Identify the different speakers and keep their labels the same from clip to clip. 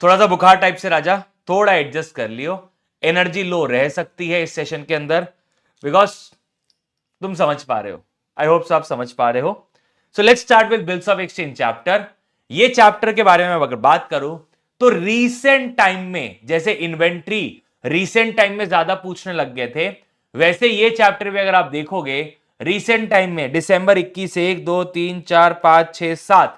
Speaker 1: थोड़ा सा बुखार टाइप से राजा, थोड़ा एडजस्ट कर लियो, एनर्जी लो रह सकती है इस सेशन के अंदर, बिकॉज तुम समझ पा रहे हो, आई होप आप समझ पा रहे हो। So let's start with bills of exchange chapter. ये चैप्टर के बारे में अगर बात करूं तो रीसेंट टाइम में जैसे इन्वेंट्री रीसेंट टाइम में ज्यादा पूछने लग गए थे, वैसे ये चैप्टर भी अगर आप देखोगे रीसेंट टाइम में दिसंबर 21 से 1 2 3 4 5 6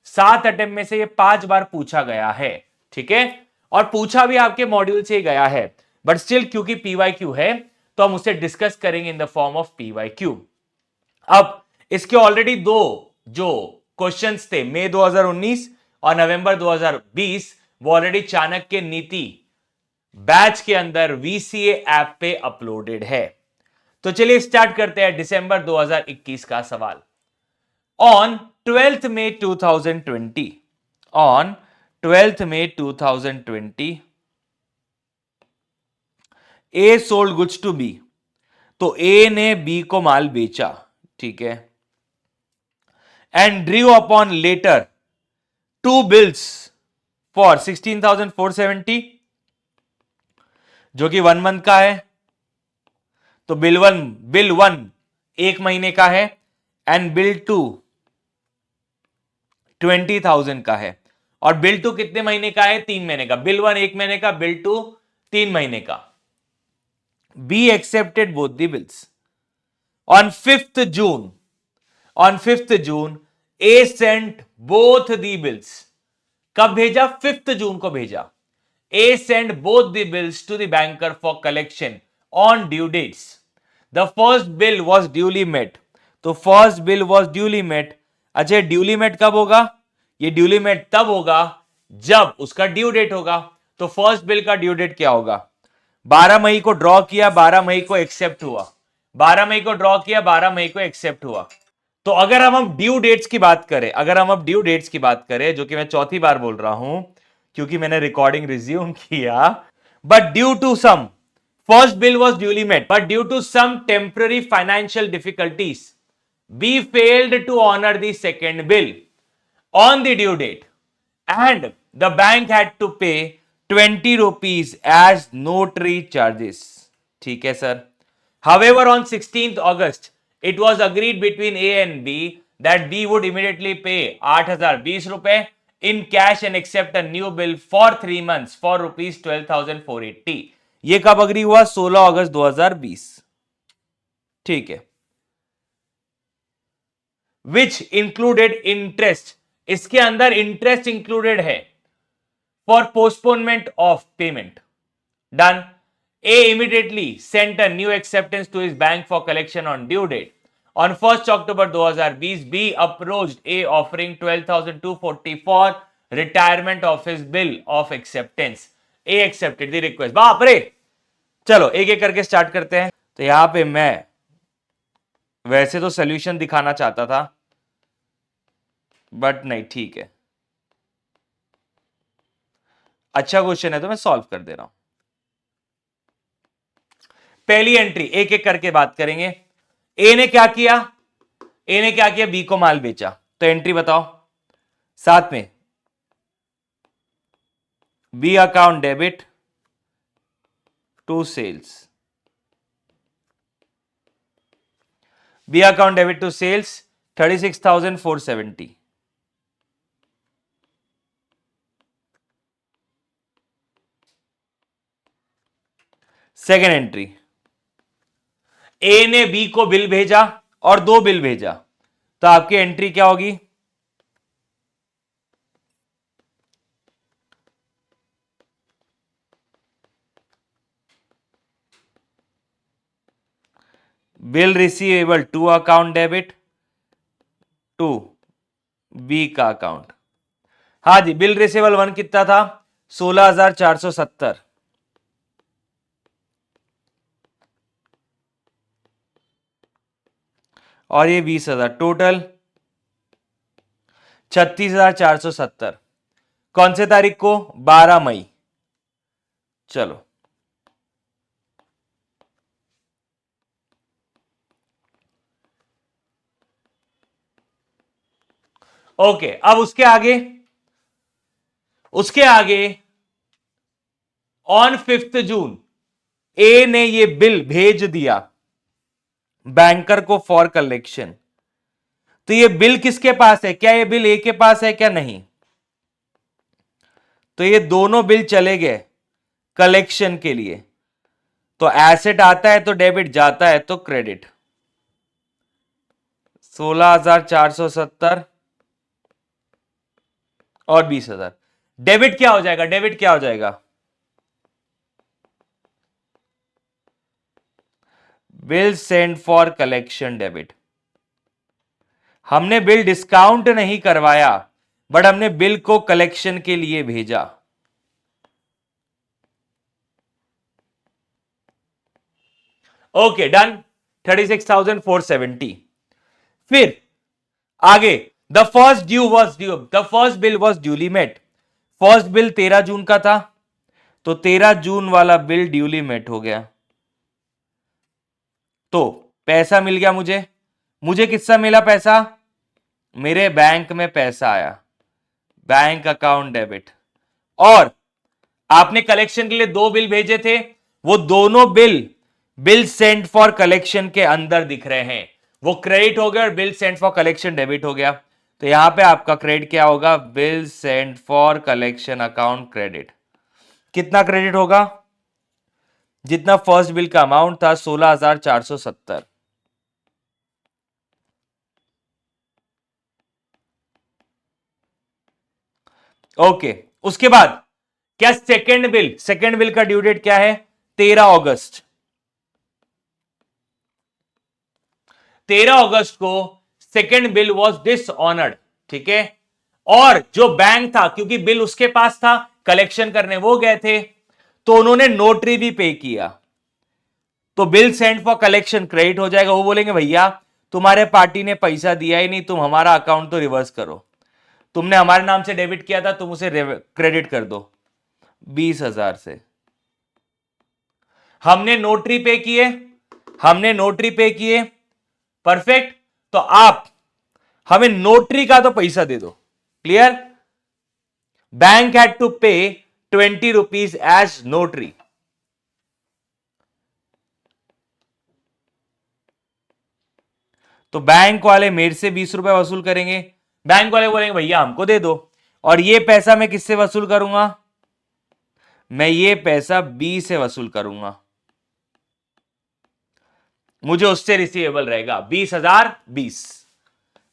Speaker 1: 7 अटेम्प्ट में से ये 5 बार पूछा गया है, ठीक है, और पूछा भी आपके मॉड्यूल से ही गया है, बट स्टिल क्योंकि पीवाईक्यू है तो हम उसे डिस्कस करेंगे in the form of PYQ. अब इसके ऑलरेडी दो जो क्वेश्चंस थे मई 2019 और नवंबर 2020 वो ऑलरेडी चाणक्य नीति बैच के अंदर वीसीए ऐप पे अपलोडेड है। तो चलिए स्टार्ट करते हैं दिसंबर 2021 का सवाल। On 12th May 2020, on 12th May 2020 A sold goods to B, तो ए ने बी को माल बेचा, ठीक है, and drew upon latter 2 bills for 16,470 जो कि 1 मंथ का है, तो बिल वन 1 महीने का है एंड बिल 2 20,000 का है, और बिल 2 कितने महीने का है? 3 महीने का। बिल 1 1 महीने का, बिल 2 3 महीने का। B accepted both the bills on 5th June, on 5th June A sent both the bills, कब भेजा? 5th June को भेजा। A sent both the bills to the banker for collection on due dates. The first bill was duly met, तो first bill was duly met. अच्छा, duly met कब होगा? ये duly met तब होगा जब उसका ड्यू डेट होगा। तो फर्स्ट बिल का ड्यू डेट क्या होगा? 12 मई को ड्रॉ किया, 12 मई को एक्सेप्ट हुआ, 12 मई को ड्रॉ किया, 12 मई को एक्सेप्ट हुआ। तो अगर हम अब ड्यू डेट्स की बात करें, अगर हम अब ड्यू डेट्स की बात करें, जो कि मैं चौथी बार बोल रहा हूं क्योंकि मैंने रिकॉर्डिंग रिज्यूम किया, but due to some first bill was duly met, but due to some temporary financial difficulties B failed to honour the second bill on the due date and the bank had to pay 20 rupees as notary charges. ठीक है sir. However, on 16th August, it was agreed between A and B that B would immediately pay 8,020 रुपए in cash and accept a new bill for 3 months for rupees 12,480. ये कब agree हुआ? 16 अगस्त 2020, ठीक है। Which included interest, इसके अंदर interest included है for postponement of payment. Done. A immediately sent a new acceptance to his bank for collection on due date. On 1 October 2020 B approached A offering 12,240 for retirement of his bill of acceptance. A accepted the request. बाप रे, चलो एक एक करके start करते हैं। तो यहां पे मैं वैसे तो सोल्यूशन दिखाना चाहता था बट नहीं, ठीक है, अच्छा क्वेश्चन है तो मैं सॉल्व कर दे रहा हूं। पहली एंट्री एक एक करके बात करेंगे। ए ने क्या किया? ए ने क्या किया? बी को माल बेचा, तो एंट्री बताओ साथ में। B account debit to sales, B account debit to sales 36,470। Second entry, A ने बी को बिल भेजा और 2 बिल भेजा, तो आपकी एंट्री क्या होगी? Bill receivable to account debit to B का अकाउंट। हाँ जी, बिल रिसीवेबल 1 कितना था? 16,470, और ये 20,000, टोटल 36,470। कौन से तारीख को? 12 मई। चलो ओके, अब उसके आगे ऑन 5 जून ए ने ये बिल भेज दिया बैंकर को फॉर कलेक्शन, तो ये बिल किसके पास है? क्या ये बिल ए के पास है क्या? नहीं। तो ये दोनों बिल चले गए कलेक्शन के लिए। तो एसेट आता है तो डेबिट, जाता है तो क्रेडिट। 16,470 और 20,000। डेबिट क्या हो जाएगा? डेबिट क्या हो जाएगा? Bill send for collection debit. हमने बिल डिस्काउंट नहीं करवाया, बट हमने बिल को कलेक्शन के लिए भेजा। Okay done, 36,470। फिर आगे, the first due was due, the first bill was duly met. First bill 13 जून का था, तो 13 जून वाला बिल ड्यूली मेट हो गया। तो पैसा मिल गया मुझे किससे मिला पैसा? मेरे बैंक में पैसा आया, बैंक अकाउंट डेबिट। और आपने कलेक्शन के लिए 2 बिल भेजे थे, वो दोनों बिल सेंड फॉर कलेक्शन के अंदर दिख रहे हैं। वो क्रेडिट हो गया और bill send for collection debit हो गया। तो यहां पे आपका क्रेडिट क्या होगा? Bill send for collection account credit. कितना क्रेडिट होगा? जितना फर्स्ट बिल का अमाउंट था 16,470। ओके, उसके बाद क्या सेकेंड बिल का ड्यू डेट क्या है? 13 अगस्त। 13 अगस्त को सेकेंड बिल वॉज डिसऑनर्ड, ठीक है। और जो बैंक था, क्योंकि बिल उसके पास था, कलेक्शन करने वो गए थे, तो उन्होंने नोटरी भी पे किया। तो bill send for collection credit हो जाएगा। वो बोलेंगे भैया तुम्हारे पार्टी ने पैसा दिया ही नहीं, तुम हमारा अकाउंट तो रिवर्स करो, तुमने हमारे नाम से डेबिट किया था, तुम उसे क्रेडिट कर दो 20,000 से। हमने नोटरी पे किए, परफेक्ट। तो आप हमें नोटरी का तो पैसा दे दो, क्लियर। बैंक हैड टू पे 20 रुपीज एज नोटरी। तो बैंक वाले मेरे से 20 रुपए वसूल करेंगे। बैंक वाले बोलेंगे भैया हमको दे दो, और ये पैसा मैं किससे वसूल करूंगा? मैं ये पैसा बी से वसूल करूंगा, मुझे उससे रिसीवेबल रहेगा 20,020।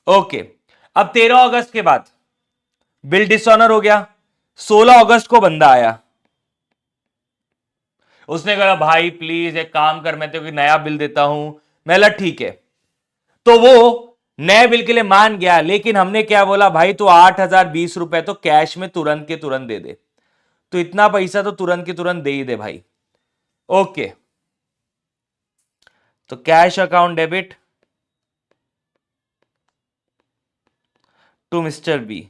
Speaker 1: ओके, अब 13 अगस्त के बाद बिल डिसऑनर हो गया। 16 अगस्त को बंदा आया, उसने कहा भाई प्लीज एक काम कर, मैं तेरे को नया बिल देता हूं। मैं बोला ठीक है। तो वो नए बिल के लिए मान गया, लेकिन हमने क्या बोला? भाई तो 8,020 रुपए तो कैश में तुरंत के तुरंत दे दे। तो इतना पैसा तो तुरंत के तुरंत दे ही दे भाई। ओके, तो cash account debit to mister B.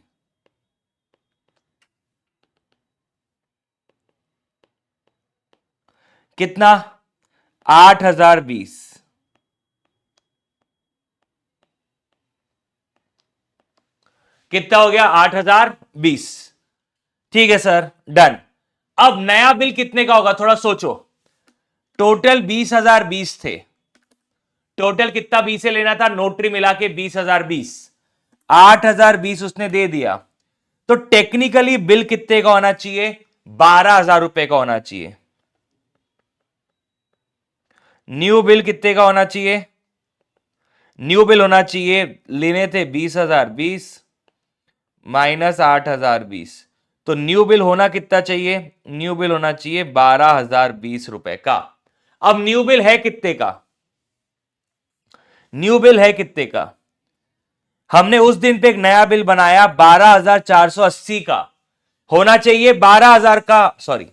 Speaker 1: कितना? 8,020। कितना हो गया? 8,020। ठीक है सर, डन। अब नया बिल कितने का होगा? थोड़ा सोचो। टोटल 20,020 थे। टोटल कितना बी से लेना था? नोटरी मिला के 20,020। 8,020 उसने दे दिया। तो टेक्निकली बिल कितने का होना चाहिए? 12,000 रुपए का होना चाहिए। न्यू बिल कितने का होना चाहिए? न्यू बिल होना चाहिए, लेने थे 20,020 माइनस 8,020। तो न्यू बिल होना कितना चाहिए? न्यू बिल होना चाहिए 12,020 रुपए का। अब न्यू बिल है कितने का? न्यू बिल है कितने का? हमने उस दिन पे एक नया बिल बनाया 12,480 का। होना चाहिए 12,000 का, सॉरी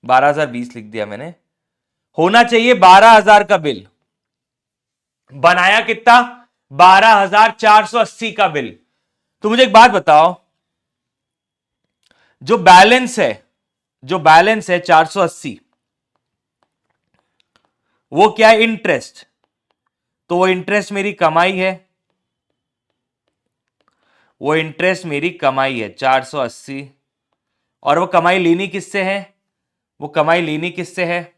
Speaker 1: 12,020 लिख दिया मैंने। होना चाहिए 12,000 का बिल। बनाया कितना? 12,480 का बिल। तो मुझे एक बात बताओ, जो बैलेंस है 480, वो क्या है? इंटरेस्ट। तो वो इंटरेस्ट मेरी कमाई है, वो इंटरेस्ट मेरी कमाई है 480। और वो कमाई लेनी किससे है? वो कमाई लेनी किससे है?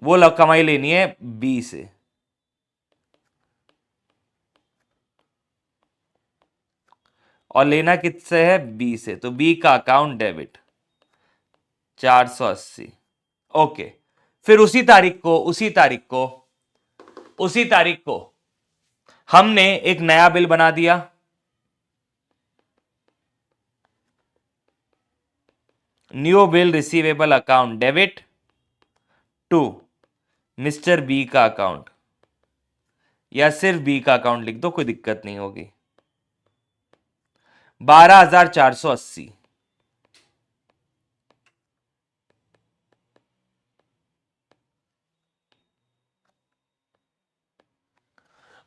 Speaker 1: वो कमाई लेनी है बी से। और लेना किससे है? बी से। तो बी का अकाउंट डेबिट 480। ओके, फिर उसी तारीख को हमने एक नया बिल बना दिया। New bill receivable account debit to mister B का अकाउंट, या सिर्फ बी का अकाउंट लिख दो, कोई दिक्कत नहीं होगी। 12,480।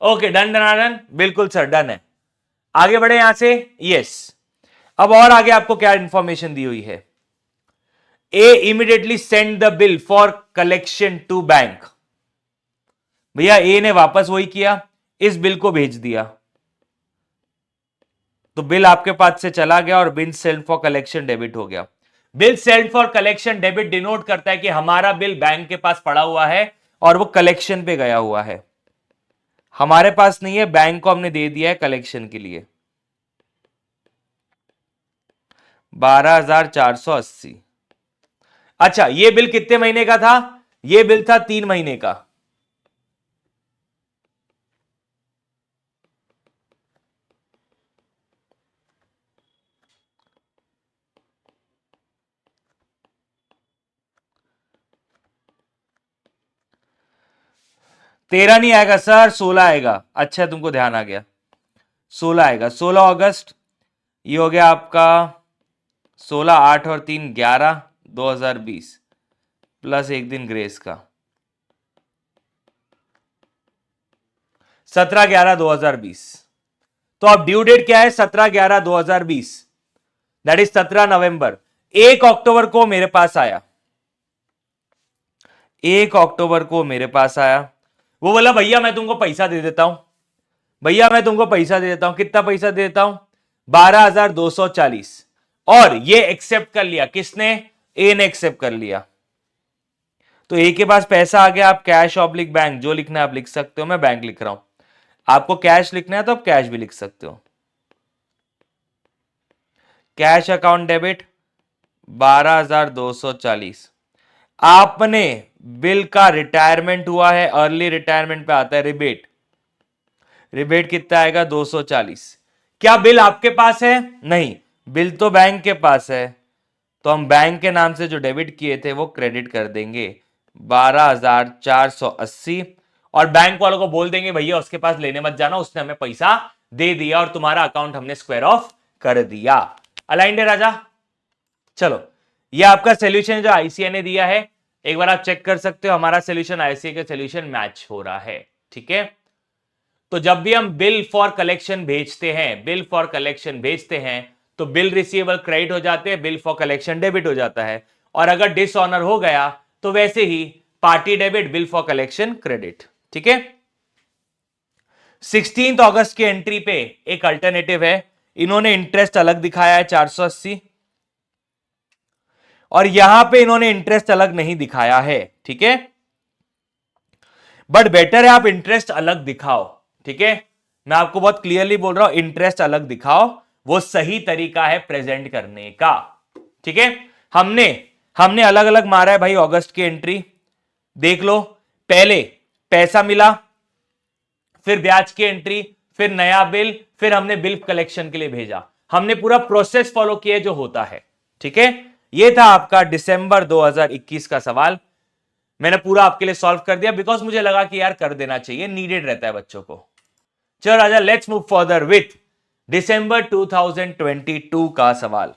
Speaker 1: ओके, डन डन डन, बिल्कुल सर, डन है। आगे बढ़े यहां से। यस, अब और आगे आपको क्या इंफॉर्मेशन दी हुई है? A immediately send the bill for collection to bank. भैया ए ने वापस वही किया, इस बिल को भेज दिया, तो बिल आपके पास से चला गया और bill sailed for collection debit हो गया। Bill sailed for collection debit denote करता है कि हमारा बिल बैंक के पास पड़ा हुआ है और वो कलेक्शन पे गया हुआ है। हमारे पास नहीं है, बैंक को हमने दे दिया है कलेक्शन के लिए। 12,480। अच्छा, ये बिल कितने महीने का था? ये बिल था 3 महीने का। तेरह नहीं आएगा सर, 16 आएगा। अच्छा, तुमको ध्यान आ गया, 16 आएगा। 16 अगस्त, ये हो गया आपका 16, 8 और 3 11, 2020 प्लस एक दिन ग्रेस का, 17/11/2020। तो अब ड्यू डेट क्या है? 17/11/2020, दैट इज 17 नवंबर। 1 अक्टूबर को मेरे पास आया, 1 अक्टूबर को मेरे पास आया। वो बोला भैया मैं तुमको पैसा दे देता हूं, भैया मैं तुमको पैसा दे देता हूं। कितना पैसा दे देता हूं? 12,240। और ये एक्सेप्ट कर लिया किसने? ए ने एक्सेप्ट कर लिया। तो ए के पास पैसा आ गया। आप कैश ऑब्लिक बैंक जो लिखना है आप लिख सकते हो, मैं बैंक लिख रहा हूं। आपको कैश लिखना है तो आप कैश भी लिख सकते हो। Cash account debit 12,240। आपने बिल का रिटायरमेंट हुआ है, अर्ली रिटायरमेंट पे आता है रिबेट। रिबेट कितना आएगा? 240। क्या बिल आपके पास है? नहीं, बिल तो बैंक के पास है, तो हम बैंक के नाम से जो डेबिट किए थे वो क्रेडिट कर देंगे 12,480। और बैंक वालों को बोल देंगे भैया उसके पास लेने मत जाना, उसने हमें पैसा दे दिया और तुम्हारा अकाउंट हमने स्क्वायर ऑफ कर दिया। अलाइंड है राजा? चलो, ये आपका सोल्यूशन जो आईसीए ने दिया है, एक बार आप चेक कर सकते हो हमारा सोल्यूशन आईसीए के सोल्यूशन मैच हो रहा है। ठीक है, तो जब भी हम बिल फॉर कलेक्शन भेजते हैं, तो बिल रिसीवेबल क्रेडिट हो जाते हैं, बिल फॉर कलेक्शन डेबिट हो जाता है। और अगर डिसऑनर हो गया तो वैसे ही party debit, bill for collection credit. ठीक है, 16 अगस्त की एंट्री पे एक अल्टरनेटिव है, इन्होंने इंटरेस्ट अलग दिखाया है 480, और यहां पे इन्होंने इंटरेस्ट अलग नहीं दिखाया है। ठीक है, बट बेटर है आप इंटरेस्ट अलग दिखाओ। ठीक है, मैं आपको बहुत क्लियरली बोल रहा हूं, इंटरेस्ट अलग दिखाओ, वो सही तरीका है प्रेजेंट करने का। ठीक है, हमने हमने अलग अलग मारा है भाई अगस्त की एंट्री, देख लो। पहले पैसा मिला, फिर ब्याज की एंट्री, फिर नया बिल, फिर हमने बिल कलेक्शन के लिए भेजा। हमने पूरा प्रोसेस फॉलो किया जो होता है। ठीक है, यह था आपका दिसंबर 2021 का सवाल। मैंने पूरा आपके लिए सॉल्व कर दिया बिकॉज मुझे लगा कि यार कर देना चाहिए, नीडेड रहता है बच्चों को। चलो राजा, लेट्स मूव फर्दर विथ दिसंबर 2022 का सवाल।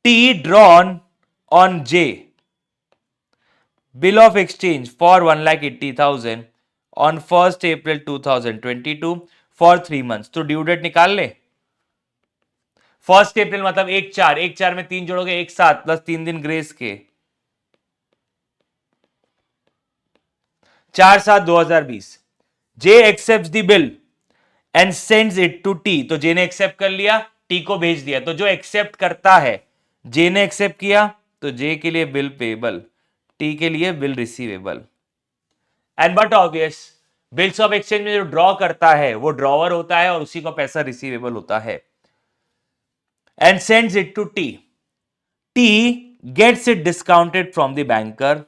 Speaker 1: T drawn on J bill of exchange for 1,80,000 on 1 April 2022 for 3 months। तो ड्यू डेट निकाल ले। 1 अप्रैल मतलब 1/4, 1/4 में 3 जोड़ोगे 1/7 प्लस 3 दिन ग्रेस के, 4/7/2020। J accept the bill and sends it to T, तो जे ने एक्सेप्ट कर लिया, टी को भेज दिया। तो जो एक्सेप्ट करता है, जे ने एक्सेप्ट किया, तो जे के लिए बिल पेबल, टी के लिए bill receivable. And but obvious, bills of exchange में जो ड्रॉ करता है वो ड्रॉवर होता है और उसी का पैसा रिसीवेबल होता है। And sends it to T, T gets it discounted from the banker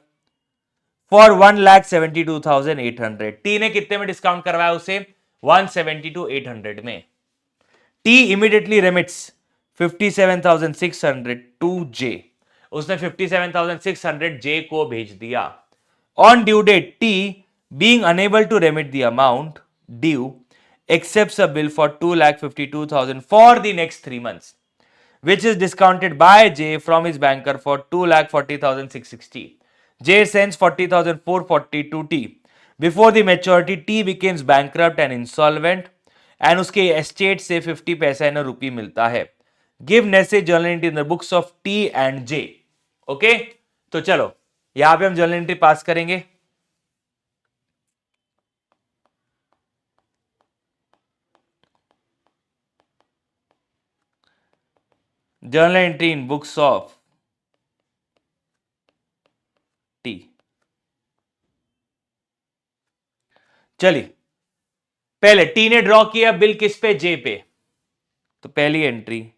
Speaker 1: for 1,72,800। T ने कितने में डिस्काउंट करवाया उसे? 172,800 में। T immediately remits 57,600 to J, उसने 57,600 जे को भेज दिया। On due date, T being unable to remit the amount due accepts a bill for 2,52,000 for the next 3 months, which is discounted by J from his banker for 2,40,660. J sends 40,440 to T. Before the maturity, T becomes bankrupt and insolvent, and उसके estate से 50 पैसा इन रुपी मिलता है। Give necessary journal entry in the books of T and J. Okay, तो चलो यहां पे हम जर्नल एंट्री पास करेंगे। Journal entry in books of T. चलिए, पहले टी ने ड्रॉ किया बिल किस पे? जे पे। तो पहली एंट्री,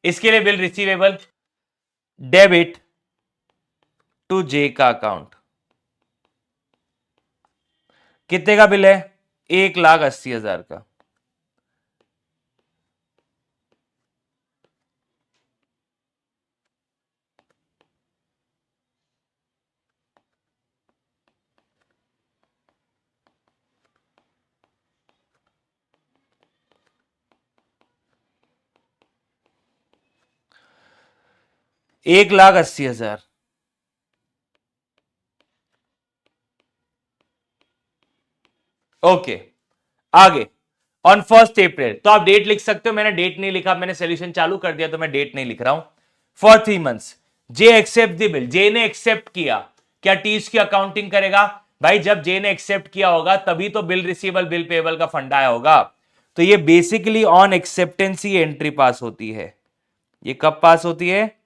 Speaker 1: इसके लिए bill receivable, debit to J का अकाउंट। कितने का बिल है? 1,80,000 का। एक लाख 80,000। ओके, आगे ऑन 1 अप्रैल, तो आप डेट लिख सकते हो, मैंने डेट नहीं लिखा, मैंने सोल्यूशन चालू कर दिया तो मैं डेट नहीं लिख रहा हूं। For 3 months J accept the bill, J ने एक्सेप्ट किया। क्या टी इसकी अकाउंटिंग करेगा? भाई जब जे ने एक्सेप्ट किया होगा तभी तो बिल रिसीवेबल बिल पेबल का फंड आया होगा। तो ये basically on acceptance he entry पास होती है। ये कब पास होती है?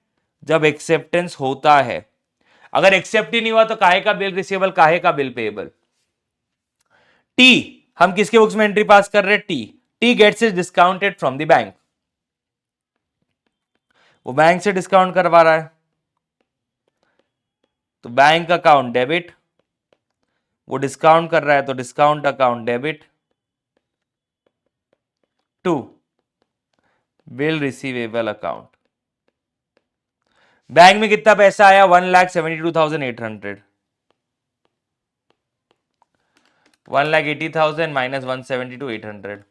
Speaker 1: जब एक्सेप्टेंस होता है। अगर एक्सेप्ट ही नहीं हुआ तो काहे का बिल रिसीवेबल, काहे का बिल पेबल। टी, हम किसके बुक्स में एंट्री पास कर रहे हैं? T gets it discounted from the bank, वो बैंक से डिस्काउंट करवा रहा है, तो बैंक अकाउंट डेबिट, वो डिस्काउंट कर रहा है तो discount account debit to bill receivable account. Bank में कितना पैसा आया? 1,72,800। 1,80,000 माइनस 172,800,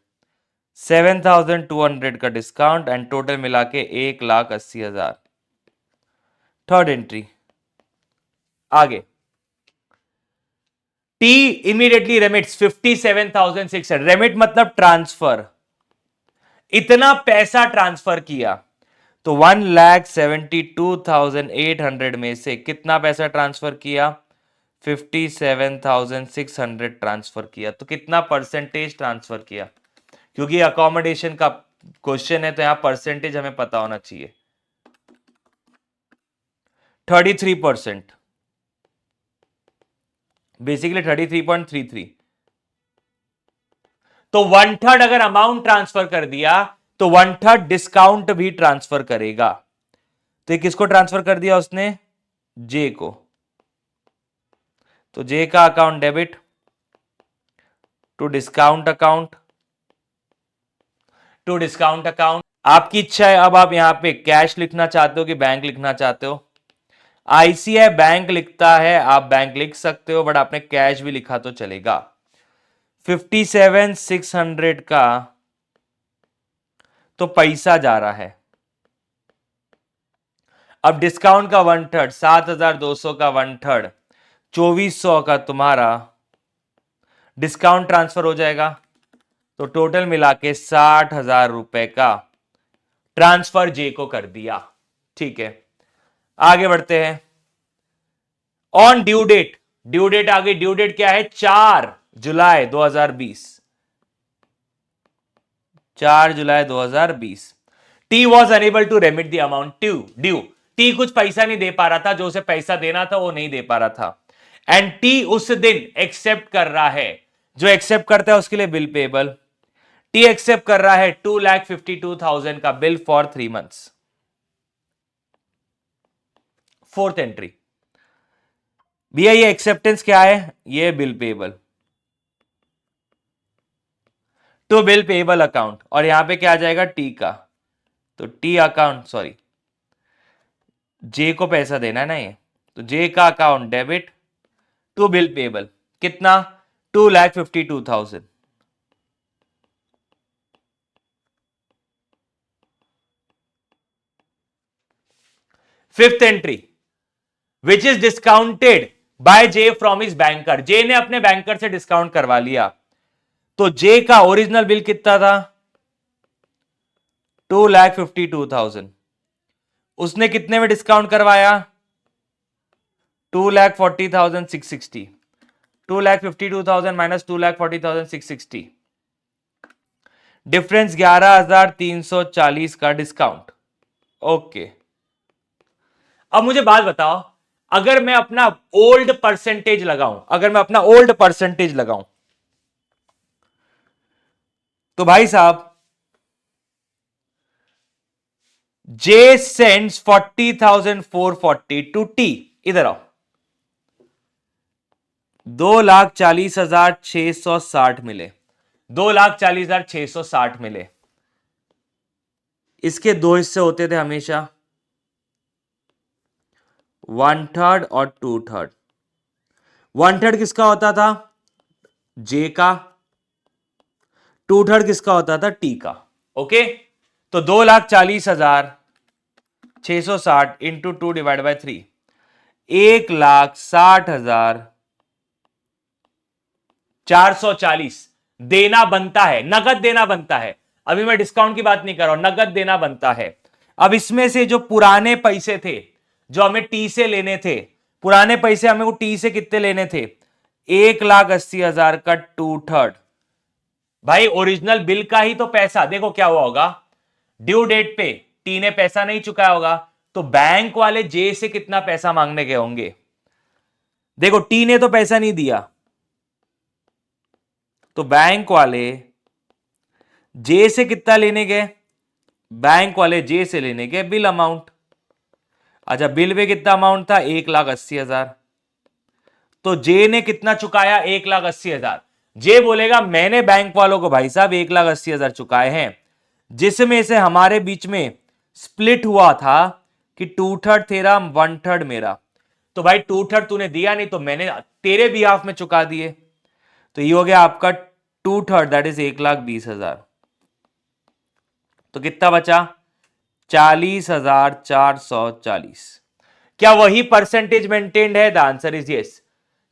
Speaker 1: 7,200 का डिस्काउंट एंड टोटल मिला के 1,80,000। थर्ड एंट्री, आगे टी इमीडिएटली रेमिट्स 57,600। रेमिट मतलब ट्रांसफर, इतना पैसा ट्रांसफर किया। तो 1,72,800 में से कितना पैसा ट्रांसफर किया? 57,600 ट्रांसफर किया। तो कितना परसेंटेज ट्रांसफर किया? क्योंकि अकोमोडेशन का क्वेश्चन है तो यहां परसेंटेज हमें पता होना चाहिए। 33%, बेसिकली 33.33। तो 1/3 अगर अमाउंट ट्रांसफर कर दिया तो 1/3 डिस्काउंट भी ट्रांसफर करेगा। तो किसको ट्रांसफर कर दिया उसने? जे को। तो जे का account debit to discount account, to discount account. आपकी इच्छा है, अब आप यहां पे कैश लिखना चाहते हो कि बैंक लिखना चाहते हो? आईसीआई बैंक लिखता है, आप बैंक लिख सकते हो, बट आपने कैश भी लिखा तो चलेगा। 57,600 का तो पैसा जा रहा है। अब डिस्काउंट का 1/3, 7,200 का 1/3, 2,400 का तुम्हारा डिस्काउंट ट्रांसफर हो जाएगा। तो टोटल मिला के 60,000 रुपए का ट्रांसफर जे को कर दिया। ठीक है, आगे बढ़ते हैं। On due date, due date आ गई, ड्यू डेट क्या है 4 जुलाई 2020, 4 जुलाई 2020। T was unable to remit the amount due, T कुछ पैसा नहीं दे पा रहा था, जो उसे पैसा देना था वो नहीं दे पा रहा था, एंड टी उस दिन एक्सेप्ट कर रहा है, जो एक्सेप्ट करता है उसके लिए बिल पेबल। टी एक्सेप्ट कर रहा है 2,52,000 का bill for 3 months. Fourth entry भैया, ये एक्सेप्टेंस क्या है, ये bill payable to bill payable account, और यहां पे क्या आ जाएगा टी का, तो टी अकाउंट, सॉरी जे को पैसा देना है ना ये, तो जे का account debit to bill payable, कितना 2,52,000। Fifth entry, which is discounted by J from his banker, J ने अपने बैंकर से डिस्काउंट करवा लिया, तो जे का ओरिजिनल बिल कितना था 2,52,000, उसने कितने में डिस्काउंट करवाया 2,40,660, 2,52,000 माइनस 2,40,660, डिफरेंस 11,340 का डिस्काउंट। ओके, अब मुझे बात बताओ, अगर मैं अपना ओल्ड परसेंटेज लगाऊं, अगर मैं अपना ओल्ड परसेंटेज लगाऊं, तो भाई साहब जे सेंड्स 40,440 टू टी, इधर आओ, 2,40,660 मिले, 2,40,660 मिले। इसके दो हिस्से होते थे हमेशा, 1/3 और 2/3। 1/3 किसका होता था जे का, 2/3 किसका होता था टी का। ओके, तो 2,40,660 इंटू 2 डिवाइड बाय 3, 1,60,440 देना बनता है, नगद देना बनता है। अभी मैं डिस्काउंट की बात नहीं कर रहा हूं, नगद देना बनता है। अब इसमें से जो पुराने पैसे थे, जो हमें टी से लेने थे, पुराने पैसे हमें वो टी से कितने लेने थे 1,80,000 का 2/3। भाई ओरिजिनल बिल का ही तो पैसा, देखो क्या हुआ होगा, ड्यू डेट पे टी ने पैसा नहीं चुकाया होगा, तो बैंक वाले जे से कितना पैसा मांगने गए होंगे। देखो टी ने तो पैसा नहीं दिया, तो बैंक वाले जे से कितना लेने गए, बैंक वाले जे से लेने गए बिल अमाउंट। अच्छा, बिल में कितना अमाउंट था 1,80,000, तो जे ने कितना चुकाया 1,80,000। जे बोलेगा मैंने बैंक वालों को भाई साहब 1,80,000 चुकाए हैं, जिसमें से हमारे बीच में स्प्लिट हुआ था कि 2/3 तेरा 1/3 मेरा, तो भाई 2/3 तूने दिया नहीं, तो मैंने तेरे बिहाफ में चुका दिए, तो ये हो गया आपका 2/3, दैट इज 1,20,000। तो कितना बचा 40,440। क्या वही परसेंटेज मेंटेन्ड है, द आंसर इज यस,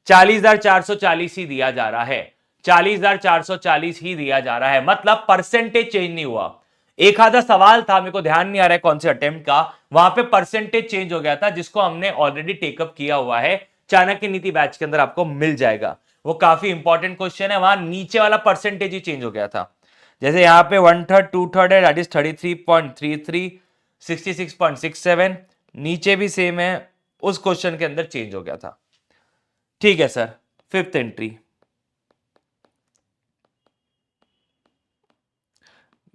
Speaker 1: 40,440 ही दिया जा रहा है, 40,440 ही दिया जा रहा है, मतलब परसेंटेज चेंज नहीं हुआ। एक आधा सवाल था, मेरे को ध्यान नहीं आ रहा है कौन से अटेम्प्ट का, वहां पे परसेंटेज चेंज हो गया था, जिसको हमने ऑलरेडी टेकअप किया हुआ है, चाणक्य नीति बैच के अंदर आपको मिल जाएगा। वो काफी इंपॉर्टेंट क्वेश्चन है, वहां नीचे वाला परसेंटेज ही चेंज हो गया था। जैसे यहां पे 1/3 2/3 है, दैट इज 33.33, 66.67, नीचे भी सेम है, उस क्वेश्चन के अंदर चेंज हो गया था। ठीक है sir, fifth entry,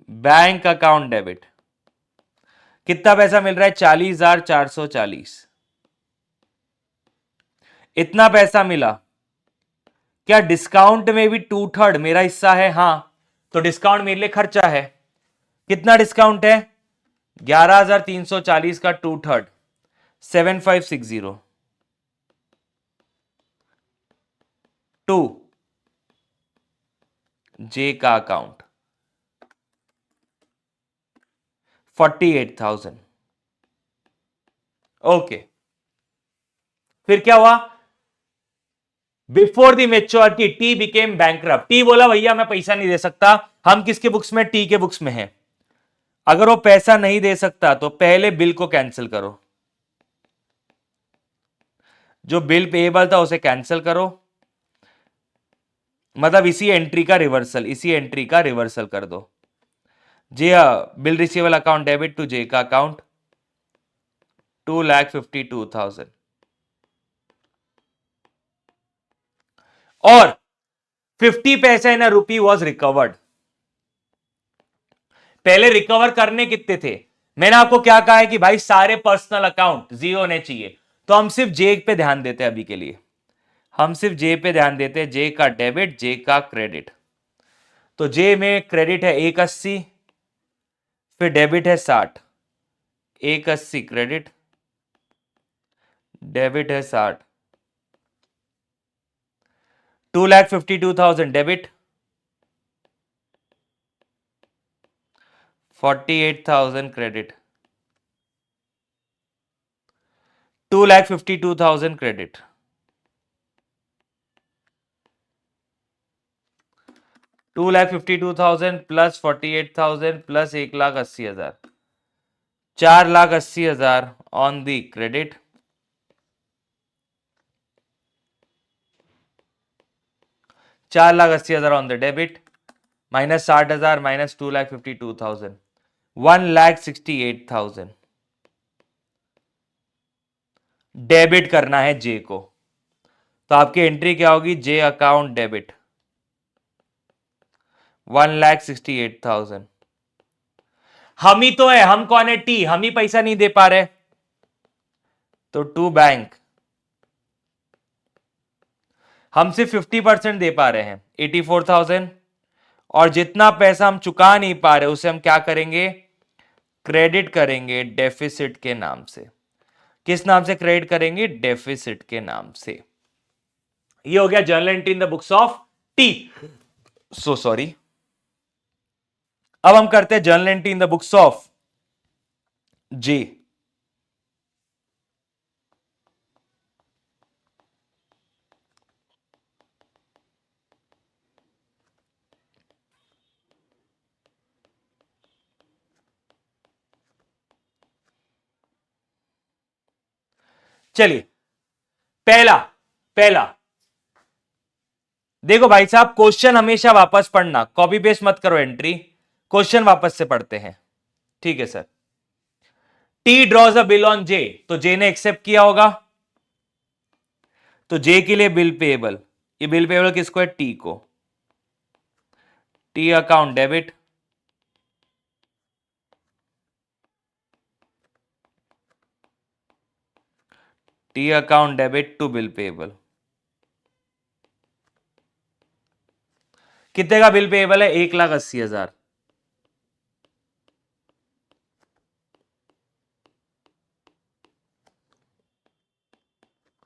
Speaker 1: bank account debit, कितना पैसा मिल रहा है 40,440, इतना पैसा मिला। क्या डिस्काउंट में भी 2/3 मेरा हिस्सा है, हां, तो डिस्काउंट मेरे लिए खर्चा है। कितना डिस्काउंट है 11,340 का 2/3, 7,560 टू जे का अकाउंट 48,000। ओके, फिर क्या हुआ, before the maturity T became bankrupt, T बोला भैया मैं पैसा नहीं दे सकता, हम किसके बुक्स में, टी के बुक्स में है। अगर वो पैसा नहीं दे सकता तो पहले बिल को कैंसिल करो, जो बिल पेएबल था उसे कैंसिल करो, मतलब इसी एंट्री का रिवर्सल कर दो। J bill receivable account debit to J का अकाउंट 2,52,000 और 50 पैसा in a rupee was recovered. पहले रिकवर करने कितने थे? मैंने आपको क्या कहा है कि भाई सारे पर्सनल अकाउंट जीरो होने चाहिए, तो हम सिर्फ जे पे ध्यान देते हैं अभी के लिए, हम सिर्फ जे पे ध्यान देते हैं, जे का डेबिट जे का क्रेडिट। तो जे में क्रेडिट है 180, फिर डेबिट है 60, 180 क्रेडिट, डेबिट है 60, 2,52,000 debit, 48,000 credit, 2,52,000 credit, 2,52,000 plus 48,000 plus 1,80,000, 4,80,000 on the credit, 4,80,000 on the debit, minus 60,000 minus 2,52,000, 1,68,000 debit करना है जे को। तो आपकी एंट्री क्या होगी? जे अकाउंट डेबिट 1,68,000। हम ही तो है, हम कौन है? टी, हम ही पैसा नहीं दे पा रहे, तो टू बैंक हम सिर्फ 50% दे पा रहे हैं 84,000, और जितना पैसा हम चुका नहीं पा रहे उसे हम क्या करेंगे? क्रेडिट करेंगे डेफिसिट के नाम से। किस नाम से क्रेडिट करेंगे? डेफिसिट के नाम से। ये हो गया journal entry in the books of T. So sorry. अब हम करते हैं journal entry in the books of J. चलिए, पहला पहला देखो भाई साहब, क्वेश्चन हमेशा वापस पढ़ना, कॉपी पेस्ट मत करो एंट्री, क्वेश्चन वापस से पढ़ते हैं। ठीक है sir. T draws a bill on J, तो जे ने एक्सेप्ट किया होगा, तो जे के लिए बिल पेएबल, ये बिल पेएबल किसको है? टी को। T account debit, T account debit to bill payable. कितने का बिल पेएबल है? 1,80,000।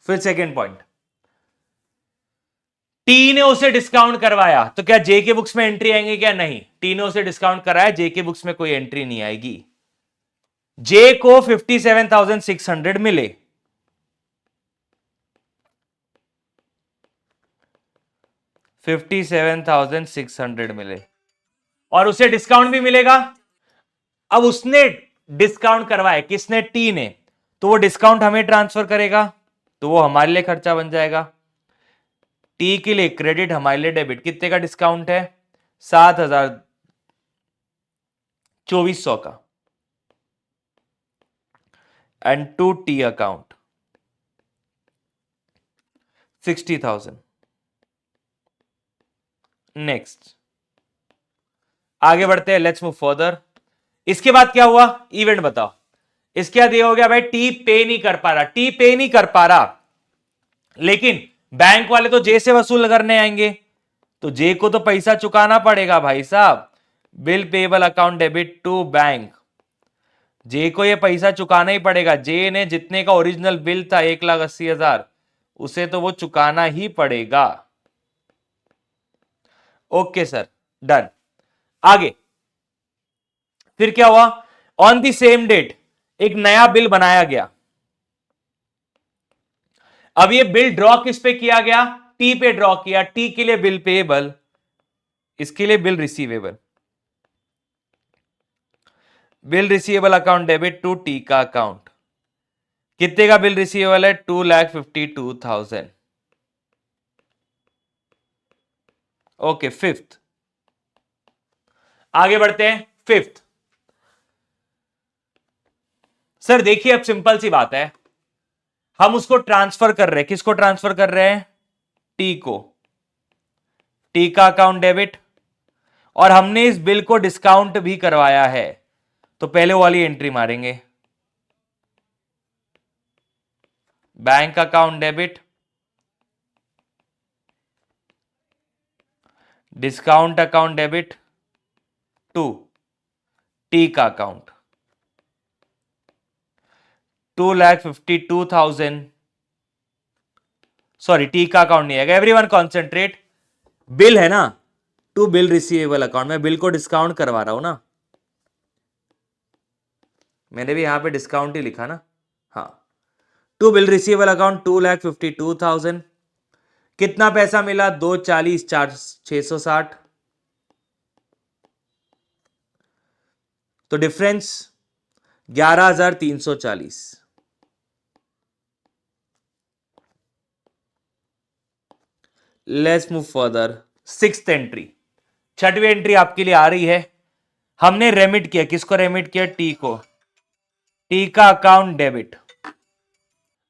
Speaker 1: फिर सेकेंड पॉइंट, टी ने उसे डिस्काउंट करवाया, तो क्या जे के बुक्स में एंट्री आएंगे? क्या नहीं? टी ने उसे डिस्काउंट कराया, जे के बुक्स में कोई एंट्री नहीं आएगी। जे को 57,600 मिले, $57,600 मिले, और उसे डिस्काउंट भी मिलेगा। अब उसने डिस्काउंट करवाया, किसने? टी ने, तो वो डिस्काउंट हमें ट्रांसफर करेगा, तो वो हमारे लिए खर्चा बन जाएगा। टी के लिए क्रेडिट, हमारे लिए डेबिट। कितने का डिस्काउंट है? 7,2400 का, and to T account 60,000। Next, आगे बढ़ते हैं, लेट्स मूव फर्दर। इसके बाद क्या हुआ? इवेंट बताओ। इसके बाद ये हो गया भाई, टी पे नहीं कर पा रहा, टी पे नहीं कर पा रहा, लेकिन बैंक वाले तो जे से वसूल करने आएंगे, तो जे को तो पैसा चुकाना पड़ेगा भाई साहब। Bill payable account debit to bank, J को ये पैसा चुकाना ही पड़ेगा। जे ने जितने का ओरिजिनल बिल था 1,80,000, उसे तो वो चुकाना ही पड़ेगा। Okay sir, done. आगे फिर क्या हुआ? ऑन द सेम डेट एक नया बिल बनाया गया। अब ये बिल ड्रॉ किस पे किया गया? टी पे ड्रॉ किया। टी के लिए बिल पेएबल, इसके लिए bill receivable. Bill receivable account debit to T का अकाउंट, कितने का बिल रिसीवेबल है? 2,52,000। ओके, फिफ्थ, आगे बढ़ते हैं। फिफ्थ, सर देखिए अब सिंपल सी बात है, हम उसको ट्रांसफर कर रहे हैं, किसको ट्रांसफर कर रहे हैं? टी को। टी का अकाउंट डेबिट, और हमने इस बिल को डिस्काउंट भी करवाया है, तो पहले वाली एंट्री मारेंगे, bank account debit, discount account debit to T का अकाउंट, 2,52,000। सॉरी, टी का अकाउंट नहीं आएगा, एवरीवन कॉन्सेंट्रेट। बिल है ना, टू बिल रिसीवेबल अकाउंट, मैं बिल को डिस्काउंट करवा रहा हूं ना, मैंने भी यहां पे डिस्काउंट ही लिखा ना, हाँ। To bill receivable account 2,52,000। कितना पैसा मिला? 240, 660, तो difference 11,340। Let's move further. Sixth entry, छठवीं एंट्री आपके लिए आ रही है। हमने रेमिट किया, किसको रेमिट किया? टी को। टी का अकाउंट डेबिट।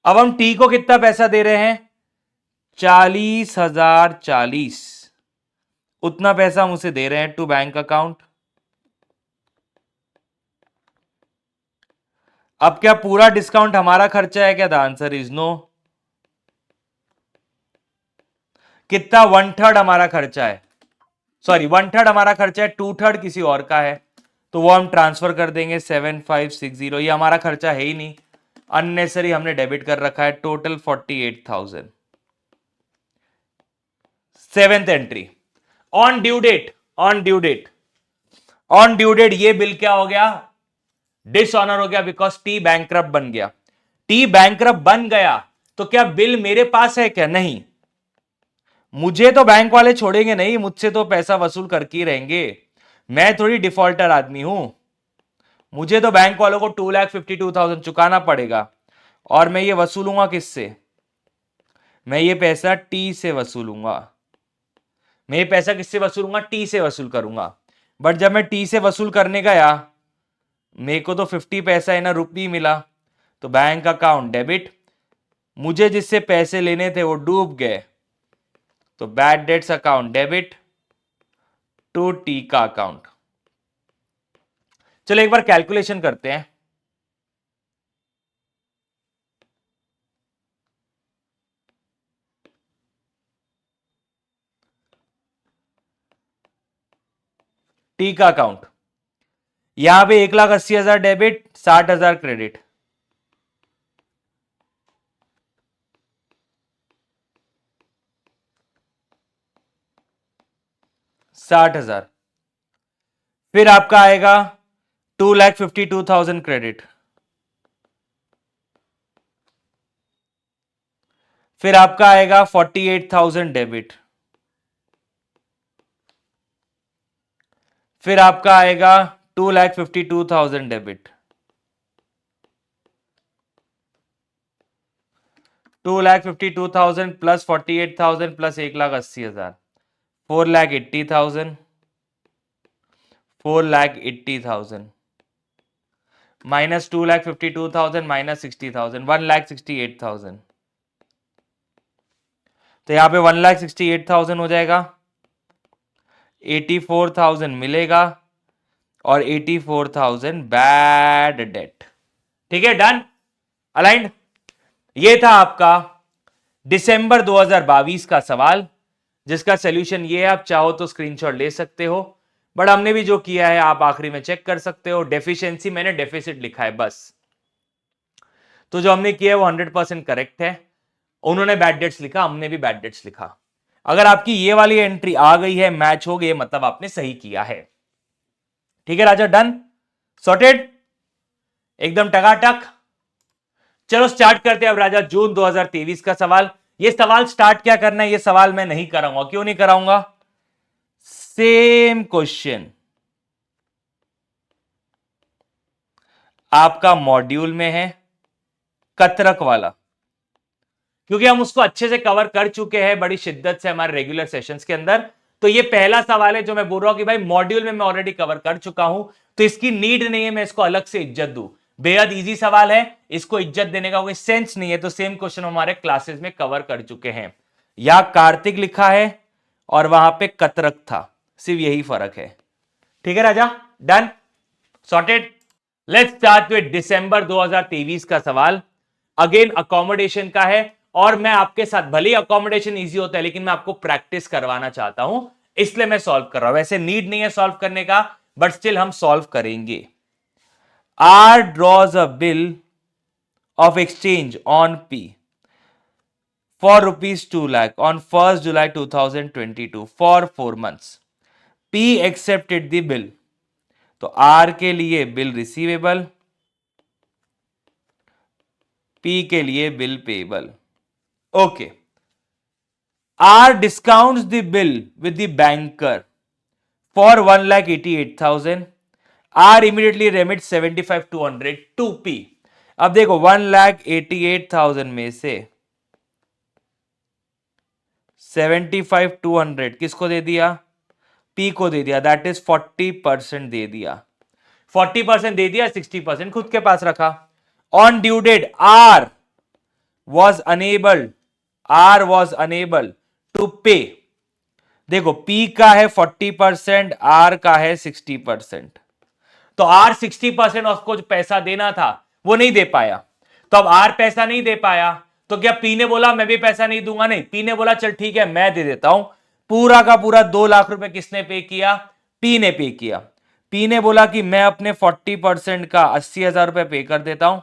Speaker 1: अब हम टी को कितना पैसा दे रहे हैं? 40,040, उतना पैसा हम उसे दे रहे हैं टू बैंक अकाउंट। अब क्या पूरा डिस्काउंट हमारा खर्चा है क्या? The answer is no. कितना? 1/3 हमारा खर्चा है, सॉरी 1/3 हमारा खर्चा है, 2/3 किसी और का है, तो वो हम ट्रांसफर कर देंगे 7560। ये हमारा खर्चा है ही नहीं, अननेसरी हमने डेबिट कर रखा है, total 48,000। Seventh entry, on due date, on due date, on due date ये बिल क्या हो गया? डिसऑनर हो गया, बिकॉज टी बैंकरप्ट बन गया। टी बैंकरप्ट बन गया तो क्या बिल मेरे पास है क्या? नहीं, मुझे तो बैंक वाले छोड़ेंगे नहीं, मुझसे तो पैसा वसूल करके ही रहेंगे, मैं थोड़ी डिफॉल्टर आदमी हूं, मुझे तो बैंक वालों को 2,52,000 चुकाना पड़ेगा, और मैं ये वसूलूंगा किससे? मैं ये पैसा टी से वसूलूंगा। मैं ये पैसा किससे वसूलूंगा? टी से वसूल करूंगा। बट जब मैं टी से वसूल करने गया, मेरे को तो 50 पैसा इन रुपी मिला, तो बैंक अकाउंट डेबिट, मुझे जिससे पैसे लेने थे वो डूब गए, तो bad debts account debit to T का अकाउंट। चलो एक बार कैलकुलेशन करते हैं। टी का अकाउंट, यहां पे 1,80,000 डेबिट, 60,000 क्रेडिट, साठ हजार। फिर आपका आएगा 2,52,000 क्रेडिट, फिर आपका आएगा 48,000 डेबिट, फिर आपका आएगा 2,52,000 debit, 2,52,000 plus 48,000 plus 1,80,000, 4,80,000, 4,80,000 minus 2,52,000 minus 60,000, 1,68,000। तो यहां पे 1,68,000 हो जाएगा, 84,000 मिलेगा, और 84,000 बैड डेट। ठीक है, डन, अलाइंड। ये था आपका दिसंबर 2022 का सवाल, जिसका सॉल्यूशन ये है, आप चाहो तो स्क्रीनशॉट ले सकते हो, बट हमने भी जो किया है आप आखिरी में चेक कर सकते हो। डेफिशिएंसी मैंने डेफिसिट लिखा है बस, तो जो हमने किया है वो 100% करेक्ट है। उन्होंने बैड डेट्स लिखा, हमने भी बैड डेट्स लिखा। अगर आपकी ये वाली एंट्री आ गई है, मैच हो गई, मतलब आपने सही किया है। ठीक है राजा, डन, सॉर्टेड, एकदम टकाटक। चलो स्टार्ट करते हैं अब राजा जून 2023 का सवाल। ये सवाल स्टार्ट क्या करना है, ये सवाल मैं नहीं कराऊंगा। क्यों नहीं कराऊंगा? सेम क्वेश्चन आपका मॉड्यूल में है, कतरक वाला, क्योंकि हम उसको अच्छे से कवर कर चुके हैं बड़ी शिद्दत से हमारे रेगुलर सेशंस के अंदर। तो ये पहला सवाल है जो मैं बोल रहा हूं कि भाई मॉड्यूल में मैं ऑलरेडी कवर कर चुका हूं, तो इसकी नीड नहीं है मैं इसको अलग से इज्जत दूं। बेहद इजी सवाल है, इसको इज्जत देने का कोई सेंस नहीं है। तो सेम क्वेश्चन हमारे क्लासेस में कवर कर चुके हैं। यहां कार्तिक लिखा है और वहां पे कतरक था, सिर्फ यही फर्क है। ठीक है राजा, done, sorted. Let's start with December 2023 का सवाल। अगेन अकोमोडेशन का है, और मैं आपके साथ, भले अकोमोडेशन इजी होता है लेकिन मैं आपको प्रैक्टिस करवाना चाहता हूं, इसलिए मैं सॉल्व कर रहा हूं। वैसे नीड नहीं है सॉल्व करने का, बट स्टिल हम सॉल्व करेंगे। R draws a bill of exchange on P for rupees 2 lakh on 1st July 2022 for 4 months. P accepted the bill. तो R के लिए बिल रिसीवेबल, P के लिए bill payable. Okay, R discounts the bill with the banker for 1,88,000. R immediately remits 75,200 to P. अब देखो 1,88,000 में से 75,200 किसको दे दिया? P को दे दिया, दैट इज 40% दे दिया। 40% दे दिया, 60% खुद के पास रखा। On due date R was unable to pay। देखो P का है 40%, R का है 60%। तो R 60% उसको जो पैसा देना था वो नहीं दे पाया। तो अब R पैसा नहीं दे पाया, तो क्या P ने बोला मैं भी पैसा नहीं दूंगा? नहीं, P ने बोला चल ठीक है मैं दे देता हूं। पूरा का पूरा 2 लाख रुपए किसने पे किया? P ने पे किया। P ने बोला कि मैं अपने 40% का 80,000 रुपए पे कर देता हूं,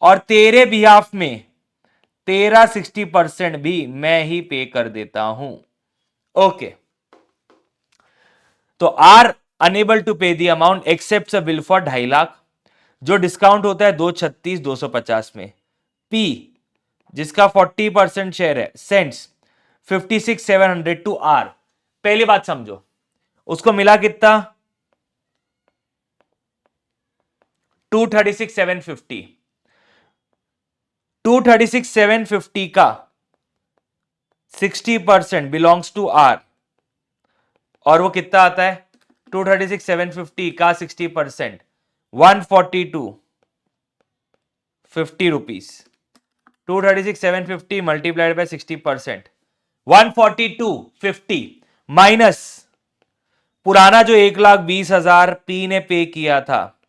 Speaker 1: और तेरे बिहाफ में तेरा 60% भी मैं ही पे कर देता हूं। ओके, तो are unable to pay the amount accept a bill for 2.5 लाख, जो डिस्काउंट होता है 236,250 में। पी जिसका 40% शेयर है सेंट्स 56,700 टू आर। पहली बात समझो, उसको मिला कितना? 236,750। 236,750 का 60% बिलोंग्स टू आर, और वो कितना आता है? 236,750 का 60% 142.50 रुपीज। 236,750 मल्टीप्लाइड बाय 60%, 142.50 माइनस पुराना जो 1,20,000 पी ने पे किया था,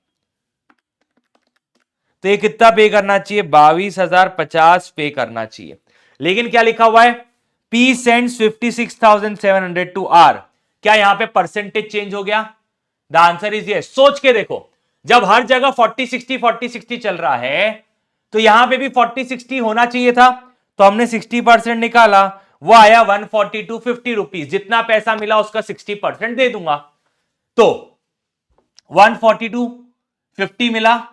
Speaker 1: तो ये कितना पे करना चाहिए? 22,050 पे करना चाहिए। लेकिन क्या लिखा हुआ है? P sends 56,700 to R। क्या यहां पे परसेंटेज चेंज हो गया? The answer is yes. सोच के देखो, जब हर जगह 40-60 चल रहा है, तो यहां पे भी 40-60 होना चाहिए था। तो हमने 60% निकाला, वो आया 142.50 रुपीज। जितना पैसा मिला उसका 60% दे दूंगा, तो 142.50 मिला।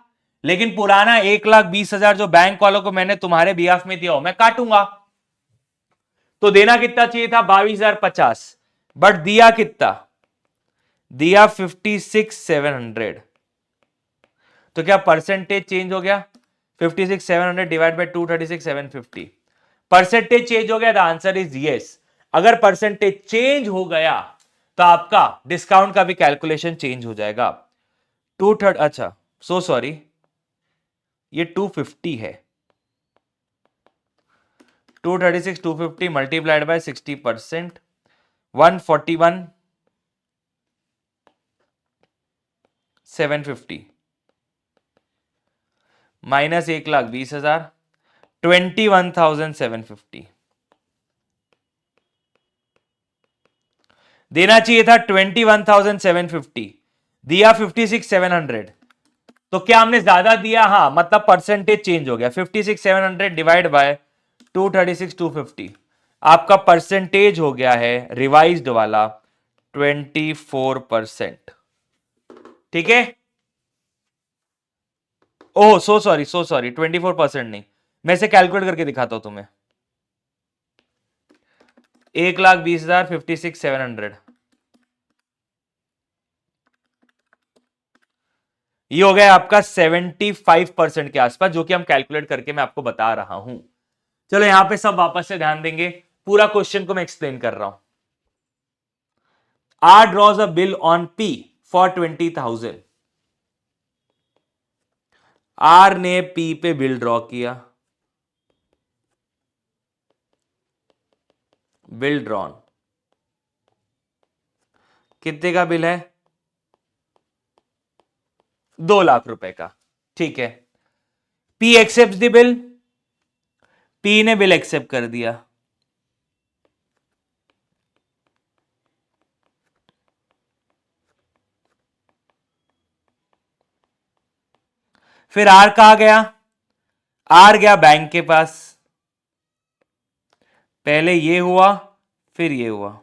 Speaker 1: लेकिन पुराना 1,20,000 जो बैंक वालों को मैंने तुम्हारे बिहाफ में दिया हो मैं काटूंगा, तो देना कितना चाहिए था? 22,050, बट दिया कितना? दिया 56,700। तो क्या परसेंटेज चेंज हो गया? 56,700 डिवाइड बाय 236,750, परसेंटेज चेंज हो गया। The answer is yes. अगर परसेंटेज चेंज हो गया तो आपका डिस्काउंट का भी कैलकुलेशन चेंज हो जाएगा। 230, अच्छा सो सॉरी, ये 250 है। 236,250 मल्टीप्लाइड बाय 60%, 141,750 माइनस 1,20,000, 21,750। देना चाहिए था 21,750, दिया 56,700। तो क्या हमने ज्यादा दिया? हाँ, मतलब परसेंटेज चेंज हो गया। 56,700 डिवाइड बाय 236,250, आपका परसेंटेज हो गया है रिवाइज्ड वाला 24%। ठीक है? ओह सो सॉरी 24% नहीं, मैं इसे कैलकुलेट करके दिखाता हूं तुम्हें। 1,20,000 56,700, ये हो गया आपका 75% के आसपास, जो कि हम कैलकुलेट करके मैं आपको बता रहा हूं। चलो यहां पे सब वापस से ध्यान देंगे, पूरा क्वेश्चन को मैं एक्सप्लेन कर रहा हूं। R draws a bill on P for 20,000। R ने P पे बिल ड्रॉ किया, बिल ड्रॉन, कितने का बिल है? 2 लाख रुपए का। ठीक है, P accept the bill, P ने बिल एक्सेप्ट कर दिया। फिर R कहां गया? R गया बैंक के पास। पहले ये हुआ, फिर ये हुआ।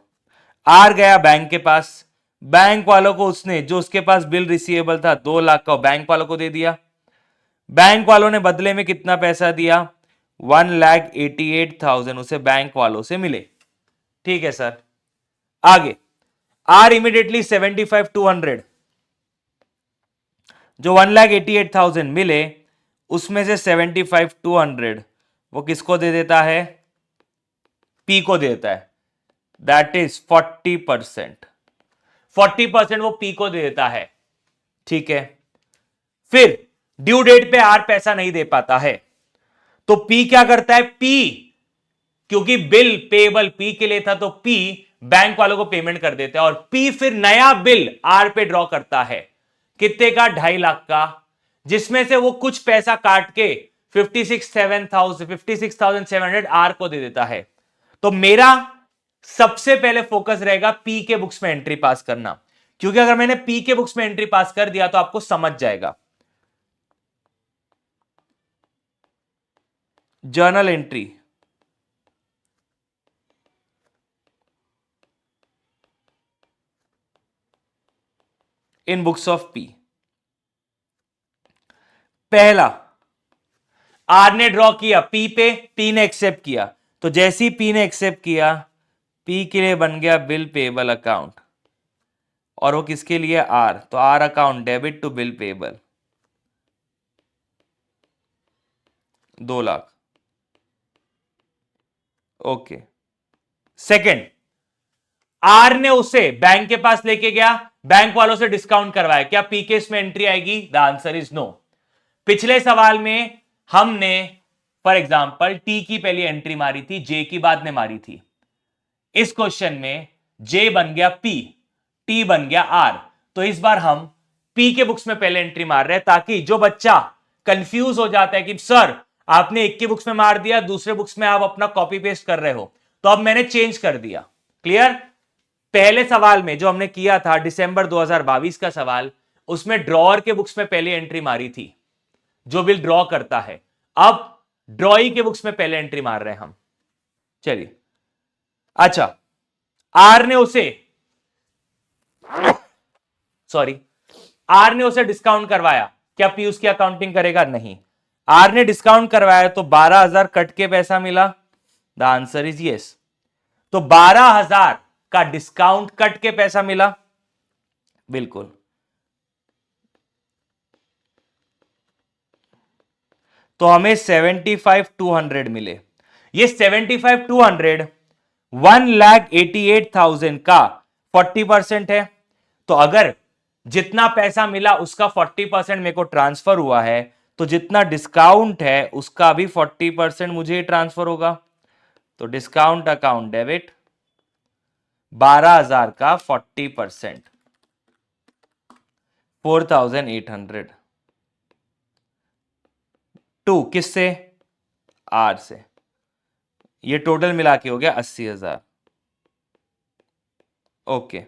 Speaker 1: R गया बैंक के पास, बैंक वालों को उसने, जो उसके पास बिल रिसीवेबल था 2 लाख का, बैंक वालों को दे दिया। बैंक वालों ने बदले में कितना पैसा दिया? 1,88,000 उसे बैंक वालों से मिले। ठीक है सर, आगे R इमीडिएटली 75,200, जो 1,88,000 मिले उसमें से 75,200 वो किसको दे देता है? P को दे देता है। That is 40%। 40% वो P को दे देता है। ठीक है, फिर ड्यू डेट पे R पैसा नहीं दे पाता है, तो P क्या करता है? P, क्योंकि बिल पेबल P के लिए था, तो P बैंक वालों को पेमेंट कर देता है, और P फिर नया बिल R पे ड्रॉ करता है। कितने का? 2.5 लाख का, जिसमें से वो कुछ पैसा काट के 56,700 R को दे देता है। तो मेरा सबसे पहले फोकस रहेगा P के बुक्स में एंट्री पास करना, क्योंकि अगर मैंने P के बुक्स में एंट्री पास कर दिया तो आपको समझ जाएगा। Journal entry, in books of P। पहला, R ने ड्रॉ किया P पे, P ने एक्सेप्ट किया, तो जैसे ही P ने एक्सेप्ट किया, P के लिए बन गया बिल पेबल अकाउंट, और वो किसके लिए? R, तो R account debit to bill payable 2 लाख। ओके, सेकंड, R ने उसे बैंक के पास लेके गया, बैंक वालों से डिस्काउंट करवाया, क्या P के इसमें एंट्री आएगी? The answer is no. पिछले सवाल में हमने फॉर एग्जाम्पल T की पहली एंट्री मारी थी, J की बाद में मारी थी। इस क्वेश्चन में J बन गया P, T बन गया R, तो इस बार हम P के बुक्स में पहले एंट्री मार रहे हैं, ताकि जो बच्चा कंफ्यूज हो जाता है कि सर आपने एक की बुक्स में मार दिया, दूसरे बुक्स में आप अपना कॉपी पेस्ट कर रहे हो, तो अब मैंने चेंज कर दिया। क्लियर? पहले सवाल में जो हमने किया था दिसंबर 2022 का सवाल, उसमें ड्रॉअर के बुक्स में पहले एंट्री मारी थी, जो बिल ड्रॉ करता है। अब ड्रॉई के बुक्स में पहले एंट्री मार रहे हैं हम। चलिए, अच्छा, आर ने उसे डिस्काउंट करवाया, क्या पी उसकी अकाउंटिंग करेगा? नहीं। आर ने डिस्काउंट करवाया तो 12,000 कट के पैसा मिला। The answer is yes. तो 12,000 का डिस्काउंट कट के पैसा मिला, बिल्कुल। तो हमें 75,200 मिले। ये 75,200 1,88,000 का 40% है। तो अगर जितना पैसा मिला उसका 40% मेरे को ट्रांसफर हुआ है, तो जितना डिस्काउंट है उसका भी 40% मुझे ट्रांसफर होगा। तो डिस्काउंट अकाउंट डेबिट 12,000 का 40%, 4,800 टू किससे? आर से। ये टोटल मिला के हो गया 80,000। ओके,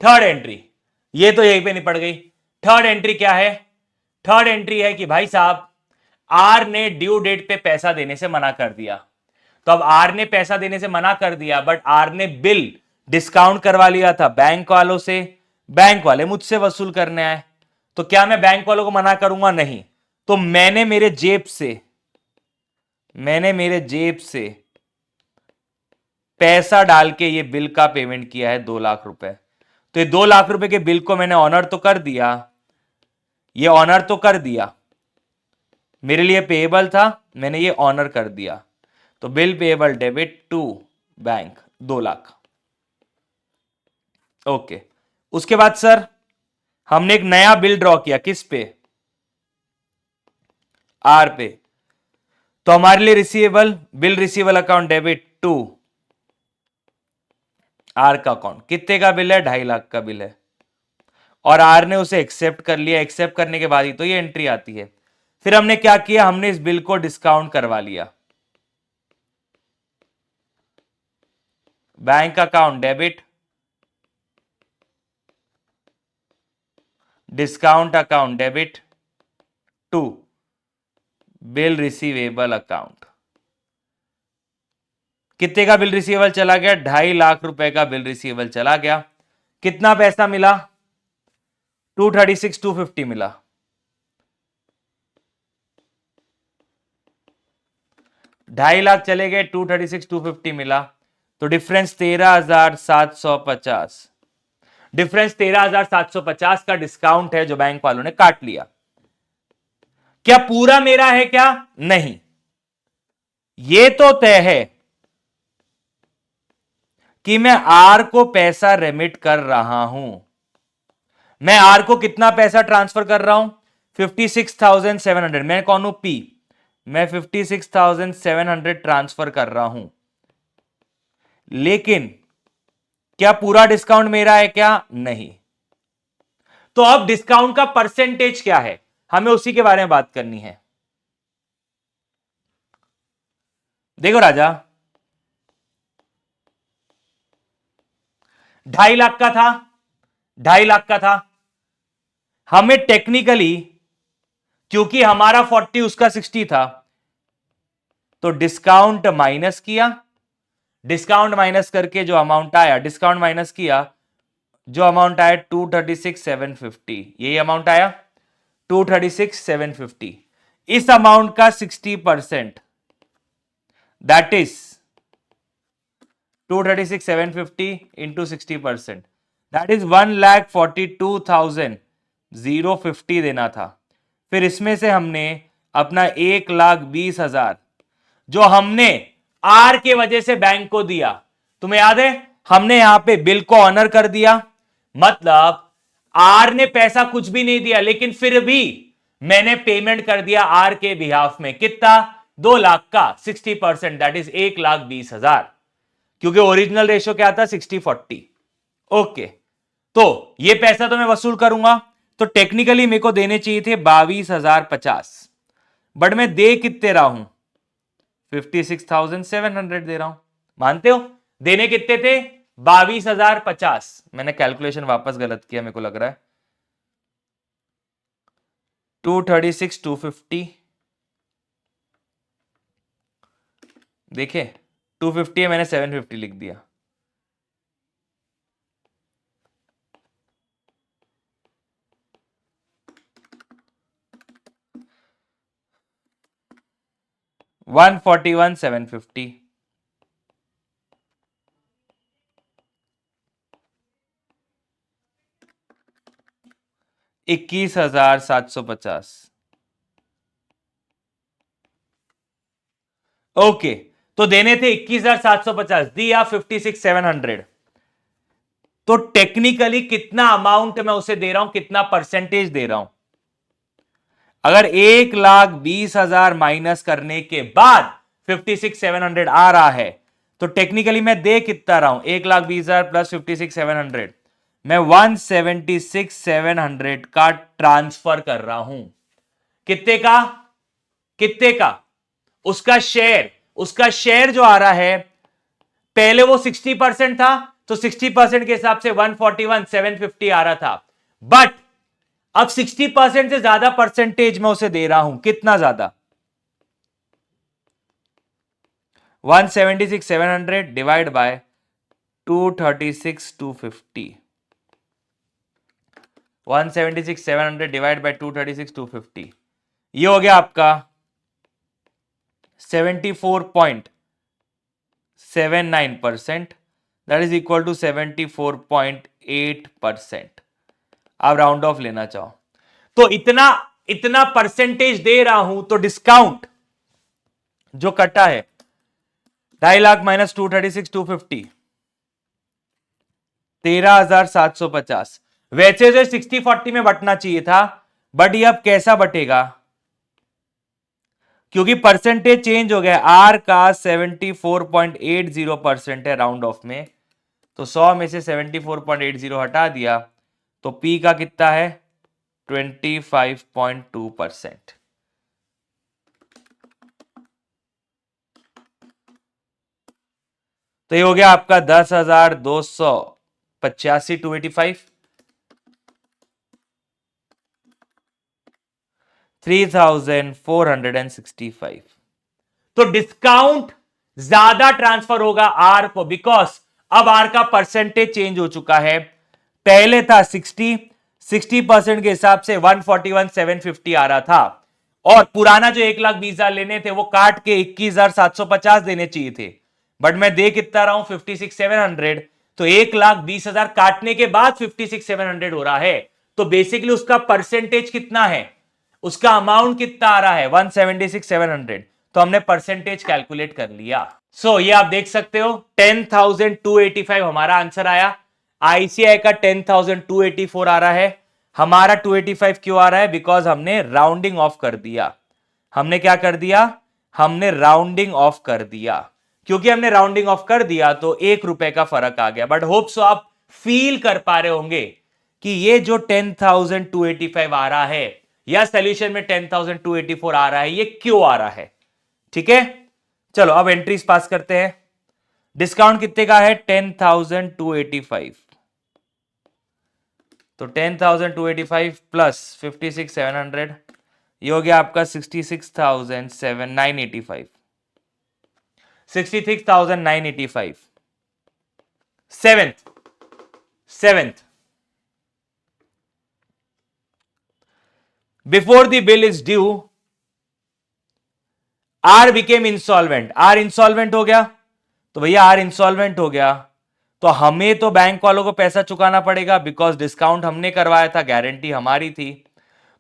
Speaker 1: थर्ड एंट्री, ये तो यहीं पे निपट गई। थर्ड एंट्री क्या है? थर्ड एंट्री है कि भाई साहब आर ने ड्यू डेट पे पैसा देने से मना कर दिया। तो अब आर ने पैसा देने से मना कर दिया, बट आर ने बिल डिस्काउंट करवा लिया था बैंक वालों से, बैंक वाले मुझसे वसूल करने आए, तो क्या मैं बैंक वालों को मना करूंगा? नहीं। तो मैंने मेरे जेब से पैसा डाल के ये बिल का पेमेंट किया है 2 लाख रुपए। तो ये 2 लाख रुपए के बिल को मैंने ऑनर तो कर दिया, ये ऑनर तो कर दिया, मेरे लिए पेएबल था, मैंने ये ऑनर कर दिया, तो bill payable debit to bank 2 लाख। ओके, उसके बाद सर हमने एक नया बिल ड्रॉ किया, किस पे? आर पे। तो हमारे लिए receivable, bill receivable account debit to R का अकाउंट। कितने का बिल है? 2.5 लाख का बिल है, और आर ने उसे एक्सेप्ट कर लिया। एक्सेप्ट करने के बाद ही तो ये एंट्री आती है। फिर हमने क्या किया, हमने इस बिल को डिस्काउंट करवा लिया। Bank account debit, discount account debit to bill receivable account. कितने का बिल रिसीवेबल चला गया? 2.5 लाख रुपए का बिल रिसीवेबल चला गया। कितना पैसा मिला? 236,250 मिला। 2.5 लाख चले गए, 236,250 मिला, तो डिफरेंस 13,750। डिफरेंस 13,750 का डिस्काउंट है जो बैंक वालों ने काट लिया। क्या पूरा मेरा है क्या? नहीं, ये तो तय है कि मैं आर को पैसा रेमिट कर रहा हूं। मैं आर को कितना पैसा ट्रांसफर कर रहा हूं? 56,700। मैं कौन हूं? पी। मैं 56,700 ट्रांसफर कर रहा हूं, लेकिन क्या पूरा डिस्काउंट मेरा है क्या? नहीं। तो अब डिस्काउंट का परसेंटेज क्या है, हमें उसी के बारे में बात करनी है। देखो राजा, 2.5 लाख का था, 2.5 लाख का था। हमें टेक्निकली, क्योंकि हमारा 40 उसका 60 था, तो डिस्काउंट माइनस किया। डिस्काउंट माइनस करके जो अमाउंट आया, डिस्काउंट माइनस किया, जो अमाउंट आया 236,750, यही अमाउंट आया 236,750। इस अमाउंट का 60%, that is 236,750 into 60%, that is 1,42,050 देना था। फिर इसमें से हमने अपना 1,20,000 जो हमने आर के वजह से बैंक को दिया, तुम्हें याद है, हमने यहां पे बिल को ऑनर कर दिया, मतलब आर ने पैसा कुछ भी नहीं दिया, लेकिन फिर भी मैंने पेमेंट कर दिया आर के बिहाफ में। कितना? 2 लाख का 60%, दैट इज 1,20,000, क्योंकि ओरिजिनल रेशियो क्या था? 60-40। ओके, तो ये पैसा तो मैं वसूल करूंगा, तो टेक्निकली मेरे को देने चाहिए थे 22,050, बट मैं दे कितने रहा हूं? 56,700 दे रहा हूं। मानते हो देने कितने थे? 22,050। मैंने कैलकुलेशन वापस गलत किया, मेरे को लग रहा है। 236,250, देखे 250 है, मैंने 750 लिख दिया। $141,750, $21,750। ओके, तो देने थे 21,750, दिया 56,700। तो टेक्निकली कितना अमाउंट मैं उसे दे रहा हूं, कितना परसेंटेज दे रहा हूं? अगर 1,20,000 माइनस करने के बाद 56,700 आ रहा है, तो टेक्निकली मैं दे कितना रहा हूं? 1,20,000 प्लस 56,700, मैं 176,700 का ट्रांसफर कर रहा हूं। कितने का? कितने का? उसका शेयर, उसका शेयर जो आ रहा है, पहले वो 60% था, तो 60% के हिसाब से 141,750 आ रहा था, बट अब 60% से ज्यादा परसेंटेज मैं उसे दे रहा हूं। कितना ज्यादा? 176,700 डिवाइड बाय 236,250, 176,700 डिवाइड बाय 236,250, ये हो गया आपका 74.79%, दैट इज इक्वल टू 74.8 0.8%। आप राउंड ऑफ लेना चाहो तो इतना इतना परसेंटेज दे रहा हूं तो डिस्काउंट जो कटा है 2.5 लाख माइनस 236 250 13,750। वैसे से 60-40 में बटना चाहिए था, बट ये अब कैसा बटेगा क्योंकि परसेंटेज चेंज हो गया। आर का 74.80% है राउंड ऑफ में, तो 100 में से 74.80 हटा दिया तो पी का कितना है 25.2%। तो ये हो गया आपका 10,285 285 3,465। तो डिस्काउंट ज्यादा ट्रांसफर होगा आर को, बिकॉज अब आर का परसेंटेज चेंज हो चुका है। पहले था 60% के हिसाब से 141,750 आ रहा था, और पुराना जो 1,20,000 लेने थे वो काट के 21,750 देने चाहिए थे, बट मैं दे कितना रहा हूं 56,700। तो 1,20,000 काटने के बाद 56,700 हो रहा है। तो बेसिकली उसका परसेंटेज कितना है, उसका अमाउंट कितना आ रहा है 176,700। तो हमने परसेंटेज कैलकुलेट कर लिया। सो ये आप देख सकते हो 10,285 हमारा आंसर आया। आईसीआई का 10,284 आ रहा है। हमारा 285 क्यों आ रहा है, बिकॉज हमने राउंडिंग ऑफ कर दिया। हमने क्या कर दिया, हमने राउंडिंग ऑफ कर दिया। क्योंकि हमने राउंडिंग ऑफ कर दिया तो 1 रुपए का फर्क आ गया। बट होप सो आप फील कर पा रहे होंगे कि ये जो 10,285 आ रहा है या सॉल्यूशन में 10,284 आ रहा है, ये क्यों आ रहा है। ठीक है, चलो अब एंट्रीज पास करते हैं। डिस्काउंट कितने का है 10,285, तो 10,285 प्लस 56,700, ये हो गया आपका 66,985। 66,985। Seventh before the bill is due R became insolvent. R insolvent हो गया, तो भैया आर इंसॉल्वेंट हो गया तो हमें तो बैंक वालों को पैसा चुकाना पड़ेगा, बिकॉज डिस्काउंट हमने करवाया था, गारंटी हमारी थी।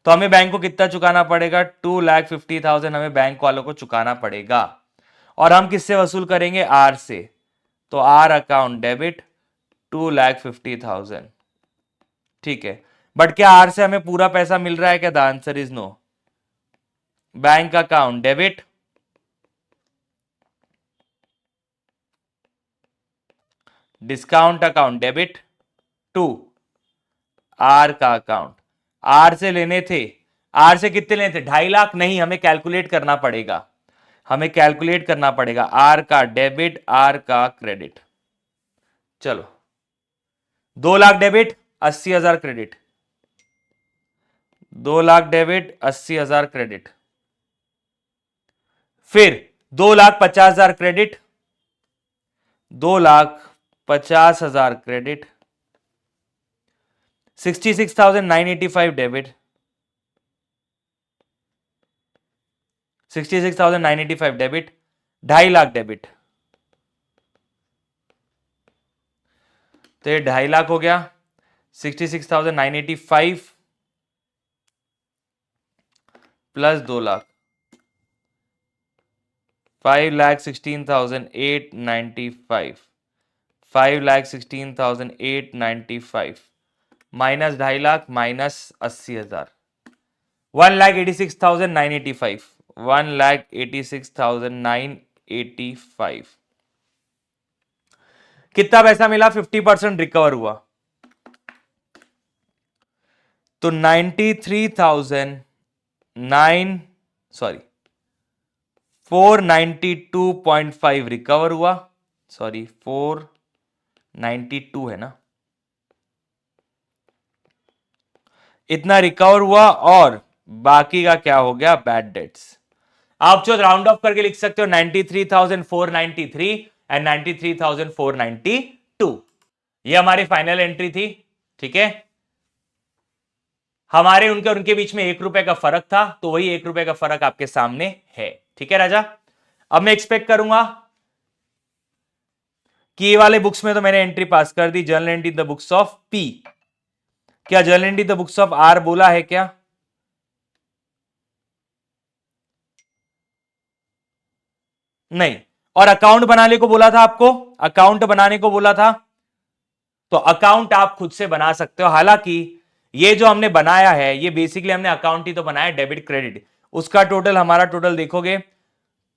Speaker 1: तो हमें बैंक को कितना चुकाना पड़ेगा 2,50,000 हमें बैंक वालों को चुकाना पड़ेगा। और हम किससे वसूल करेंगे, आर से। तो आर अकाउंट डेबिट 2,50,000। ठीक है, बट क्या आर से हमें पूरा पैसा मिल रहा है क्या, the answer is no. Bank account debit discount account debit to R का अकाउंट। आर से लेने थे, आर से कितने लेने थे 2.5 लाख, नहीं हमें कैलकुलेट करना पड़ेगा, हमें कैलकुलेट करना पड़ेगा। आर का डेबिट आर का क्रेडिट। चलो 2 lakh debit 80,000 credit, 2 lakh debit 80,000 credit, फिर 2,50,000 credit, 2,50,000 credit, 66,985 debit, 66,985 debit, 2.5 lakh debit. तो ये 2.5 लाख हो गया, 66,985 plus 2 lakh, 5,16,895, 5,16,895 minus 2.5 lakh minus 80,000, 1,86,985, 1,86,985। कितना पैसा मिला, 50% रिकवर हुआ, तो 492.5 रिकवर हुआ। सॉरी 492 है ना, इतना रिकवर हुआ। और बाकी का क्या हो गया, बैड डेट्स। आप जो राउंड ऑफ करके लिख सकते हो 93,493 एंड 93,492। ये हमारी फाइनल एंट्री थी। ठीक है, हमारे उनके उनके बीच में 1 रुपए का फर्क था, तो वही 1 रुपए का फर्क आपके सामने है। ठीक है राजा, अब मैं एक्सपेक्ट करूंगा कि ये वाले बुक्स में तो मैंने एंट्री पास कर दी, journal entry the books of P. क्या journal entry the books of R बोला है क्या? नहीं। और अकाउंट बनाने को बोला था आपको, अकाउंट बनाने को बोला था, तो अकाउंट आप खुद से बना सकते हो। हालांकि ये जो हमने बनाया है ये बेसिकली हमने अकाउंट ही तो बनाया, डेबिट क्रेडिट। उसका टोटल, हमारा टोटल देखोगे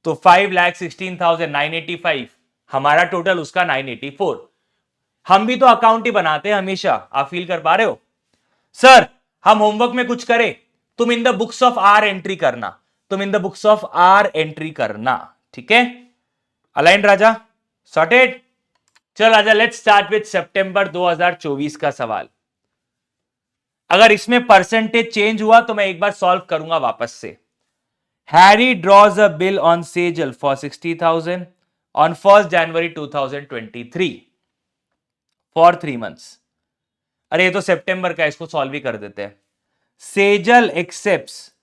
Speaker 1: तो 5,16,985, हमारा टोटल उसका 984। हम भी तो अकाउंट ही बनाते हैं हमेशा, आप फील कर पा रहे हो? सर हम होमवर्क में कुछ करें, तुम in the books of R entry करना, तुम in the books of R entry करना, ठीक है? अलाइन राजा, सॉर्टेड। चल राजा, लेट्स स्टार्ट विद सितंबर 2024 का सवाल। अगर इसमें परसेंटेज चेंज हुआ तो मैं एक बार सॉल्व करूंगा वापस से। Harry drawers a bill on Sejal for 60,000 on 1st January 2023 for 3 months। अरे ये तो सितंबर का, इसको सॉल्व ही कर देते हैं। Sejal accepts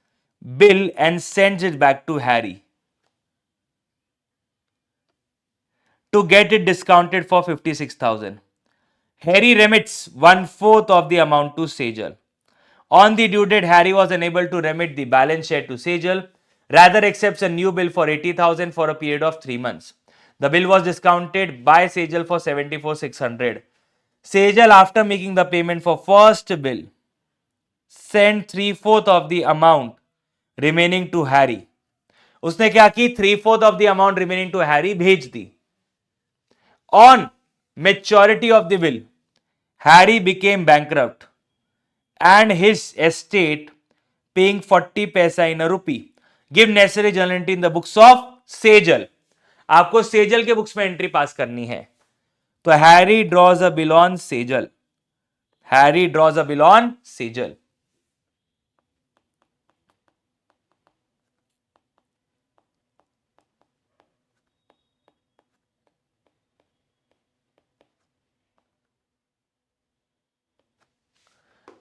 Speaker 1: bill and sends it back to Harry to get it discounted for 56,000. Harry remits 1/4 of the amount to Sejal. On the due date, Harry was unable to remit the balance share to Sejal, rather accepts a new bill for 80,000 for a period of 3 months. The bill was discounted by Sejal for 74,600. Sejal, after making the payment for first bill, sent 3/4 of the amount remaining to Harry. उसने क्या की? 3/4 of the amount remaining to Harry भेज दी। On maturity of the will, Harry became bankrupt and his estate paying 40 paisa in a rupee. Give necessary journal entry in the books of Sejal. आपको सेजल के books में entry पास करनी है। तो Harry drawers a bill on Sejal, Harry drawers a bill on Sejal.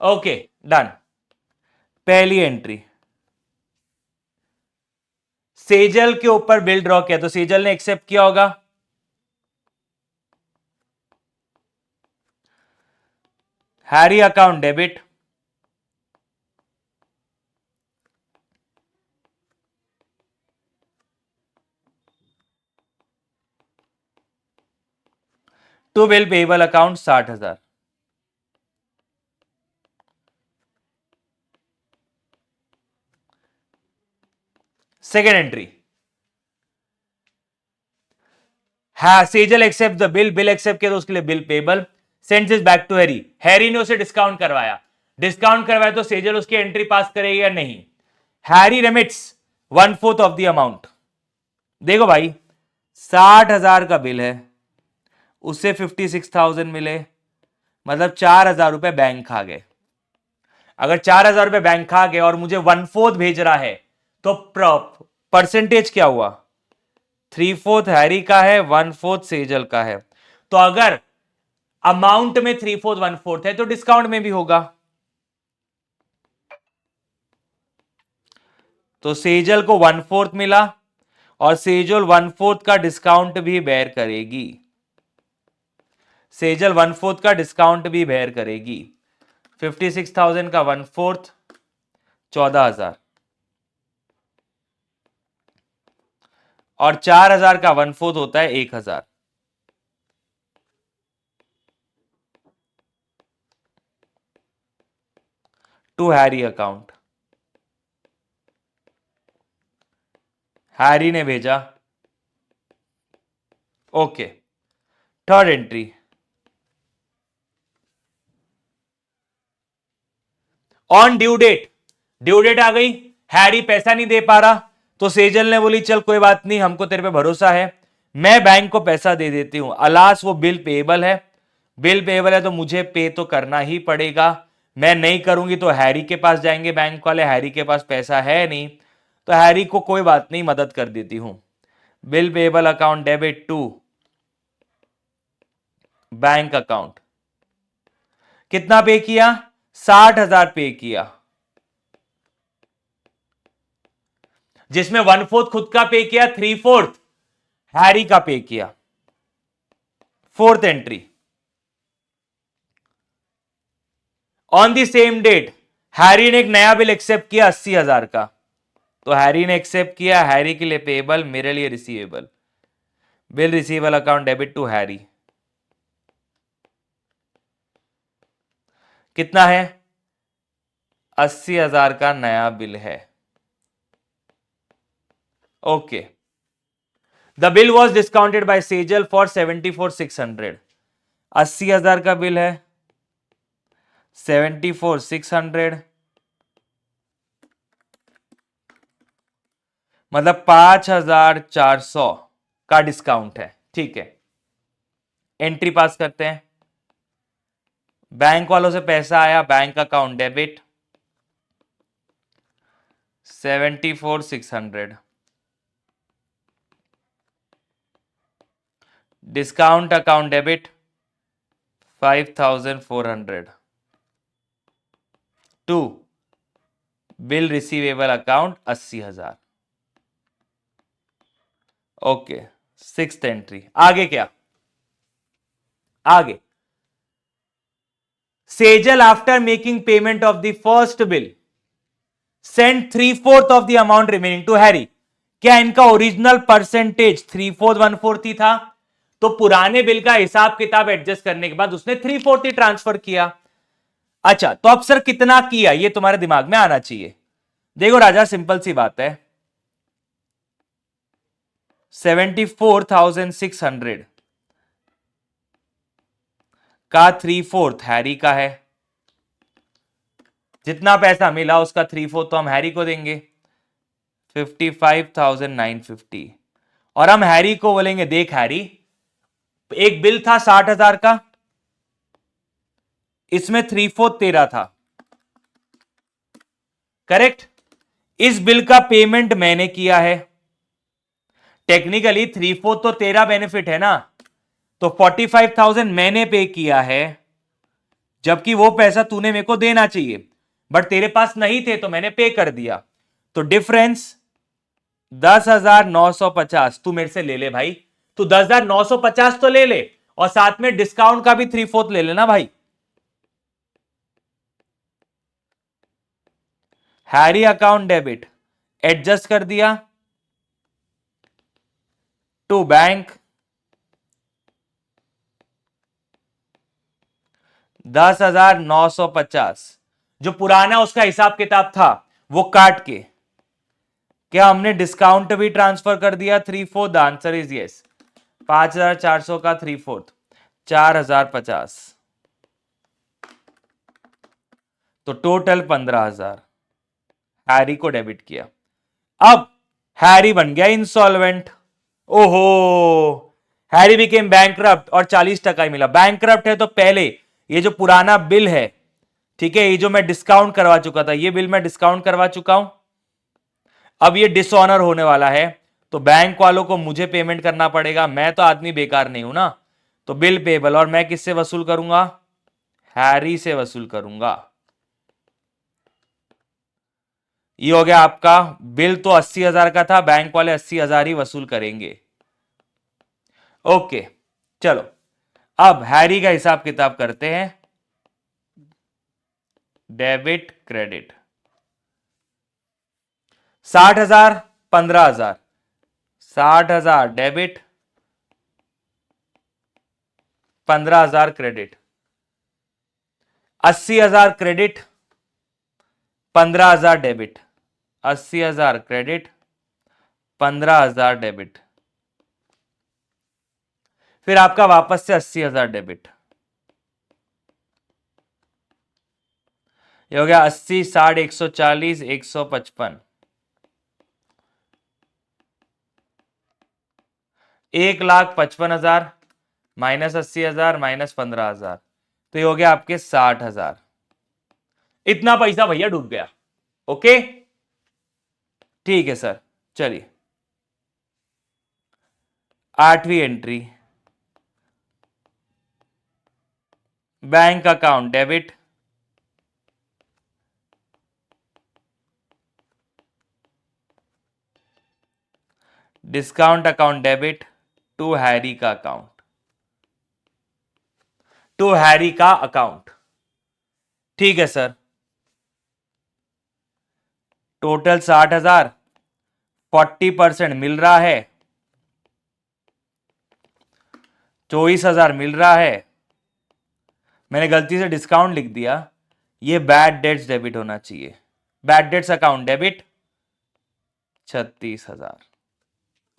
Speaker 1: Okay done. पहली entry, Sejal के ऊपर bill draw किया तो सेजल ने एक्सेप्ट किया होगा। Harry account debit, to bill payable account 60,000। Second entry, हाँ Sejal accept the bill, bill accept किया तो उसके लिए bill payable, sends it back to Harry. Harry ने उसे डिस्काउंट करवाया, डिस्काउंट करवाया तो सेजल उसकी एंट्री पास करेगी या नहीं? Harry remits 1/4 of the amount. देखो भाई 60,000 का बिल है, उससे 56,000 मिले, मतलब 4,000 रुपए बैंक खा गए। अगर 4,000 रुपए बैंक खा गए और मुझे 1/4 भेज रहा है तो परसेंटेज क्या हुआ? 3/4 हैरी का है, 1/4 सेजल का है। तो अगर अमाउंट में 3/4 1/4 है तो डिस्काउंट में भी होगा। तो सेजल को 1/4 मिला और सेजल 1/4 का डिस्काउंट भी बेयर करेगी, सेजल 1/4 का डिस्काउंट भी बेयर करेगी। 56,000 का 1/4 14,000 और 4,000 का 1/4 होता है 1,000। टू हैरी अकाउंट, हैरी ने भेजा। Okay third entry, on due date, due date आ गई, हैरी पैसा नहीं दे पा रहा तो सेजल ने बोली चल कोई बात नहीं, हमको तेरे पे भरोसा है, मैं बैंक को पैसा दे देती हूं। अलास वो बिल पेएबल है, बिल पेएबल है तो मुझे पे तो करना ही पड़ेगा, मैं नहीं करूंगी तो हैरी के पास जाएंगे बैंक वाले, हैरी के पास पैसा है नहीं, तो हैरी को कोई बात नहीं मदद कर देती हूं। Bill payable account debit to bank account. कितना पे किया? 60,000 पे किया, जिसमें 1/4 खुद का पे किया, 3/4 हैरी का पे किया। Fourth entry, on the same date Harry ने एक नया बिल एक्सेप्ट किया 80,000 का, तो हैरी ने एक्सेप्ट किया, हैरी के लिए पेएबल, मेरे लिए receivable. Bill receivable account debit to Harry, कितना है? 80,000 का नया बिल है। Okay, the bill was discounted by Sejal for 74,600। 80,000 का बिल है, 74,600 मतलब 5,400 का डिस्काउंट है। ठीक है, एंट्री पास करते हैं। बैंक वालों से पैसा आया, bank account debit 74,600, discount account debit 5,400 to bill receivable account 80,000। Okay, sixth entry. आगे क्या? आगे Sejal after making payment of the first bill send 3/4 of the amount remaining to Harry. क्या इनका ओरिजिनल परसेंटेज 3/4 1/4 ही था? तो पुराने बिल का हिसाब किताब एडजस्ट करने के बाद उसने 3/4 ही ट्रांसफर किया। अच्छा, तो अब सर कितना किया, ये तुम्हारे दिमाग में आना चाहिए। देखो राजा, सिंपल सी बात है, 74,600 का 3/4 हैरी का है। जितना पैसा मिला उसका 3/4 तो हम हैरी को देंगे, 55,950। और हम हैरी को बोलेंगे, देख हैरी, एक बिल था 60,000 का, इसमें 3/4 तेरा था, करेक्ट? इस बिल का पेमेंट मैंने किया है। टेक्निकली 3/4 तो तेरा बेनिफिट है ना, तो 45,000 मैंने पे किया है, जबकि वो पैसा तूने मेरे को देना चाहिए, बट तेरे पास नहीं थे तो मैंने पे कर दिया। तो डिफरेंस 10,950 तू मेरे से ले ले भाई, तू 10,950 तो ले ले, और साथ में डिस्काउंट का भी 3/4 ले लेना भाई। हैरी अकाउंट डेबिट एडजस्ट कर दिया टू बैंक 10,950, जो पुराना उसका हिसाब किताब था वो काट के, क्या हमने डिस्काउंट भी ट्रांसफर कर दिया 3/4? The answer is yes. 5,400 का 3/4 4,050, तो टोटल 15,000 हैरी को डेबिट किया। अब हैरी बन गया इंसॉल्वेंट। ओहो, हैरी बिकेम बैंकरप्ट और 40% ही मिला। बैंकरप्ट है तो पहले ये जो पुराना बिल है, ठीक है, ये जो मैं डिस्काउंट करवा चुका था, ये बिल मैं डिस्काउंट करवा चुका हूं, अब ये डिसऑनर होने वाला है, तो बैंक वालों को मुझे पेमेंट करना पड़ेगा। मैं तो आदमी बेकार नहीं हूं ना, तो बिल पेबल, और मैं किससे वसूल करूंगा? हैरी से वसूल करूंगा। ये हो गया आपका बिल, तो 80,000 का था, बैंक वाले 80,000 ही वसूल करेंगे। ओके, चलो अब हैरी का हिसाब किताब करते हैं। Debit credit 60,000 15,000, 60,000 debit, 15,000 credit, 80,000 credit, 15,000 debit, 80,000 credit, 15,000 debit, फिर आपका वापस से 80,000 डेबिट। ये हो गया 80 60 140 155, 1,55,000 माइनस 80,000 माइनस 15,000, तो ये हो गया आपके 60,000। इतना पैसा भैया डूब गया। ओके, ठीक है सर। चलिए, आठवीं entry, bank account debit, discount account debit to Harry का अकाउंट, टू हैरी का अकाउंट। ठीक है सर, टोटल 60,000, 40% मिल रहा है, 24,000 मिल रहा है। मैंने गलती से डिस्काउंट लिख दिया, ये बैड डेट्स डेबिट होना चाहिए, bad debts account debit 36,000।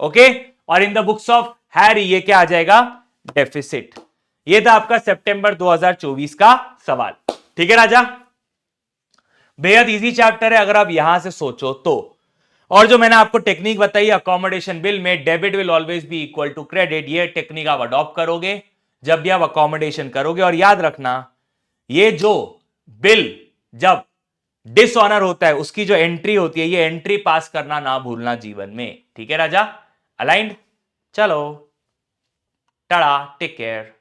Speaker 1: Okay, और in the books of Harry ये क्या आ जाएगा, डेफिसिट। ये था आपका सितंबर 2024 का सवाल। ठीक है राजा, बेहद इजी चैप्टर है अगर आप यहां से सोचो तो। और जो मैंने आपको टेक्निक बताई अकोमोडेशन बिल में, debit will always be equal to credit, ये टेक्निक आप अडॉप्ट करोगे जब भी आप अकोमोडेशन करोगे। और याद रखना, ये जो बिल जब डिसऑनर होता है उसकी जो एंट्री होती है, ये एंट्री पास करना ना भूलना जीवन में। ठीक है राजा, अलाइंड, चलो टाटा, टेक केयर।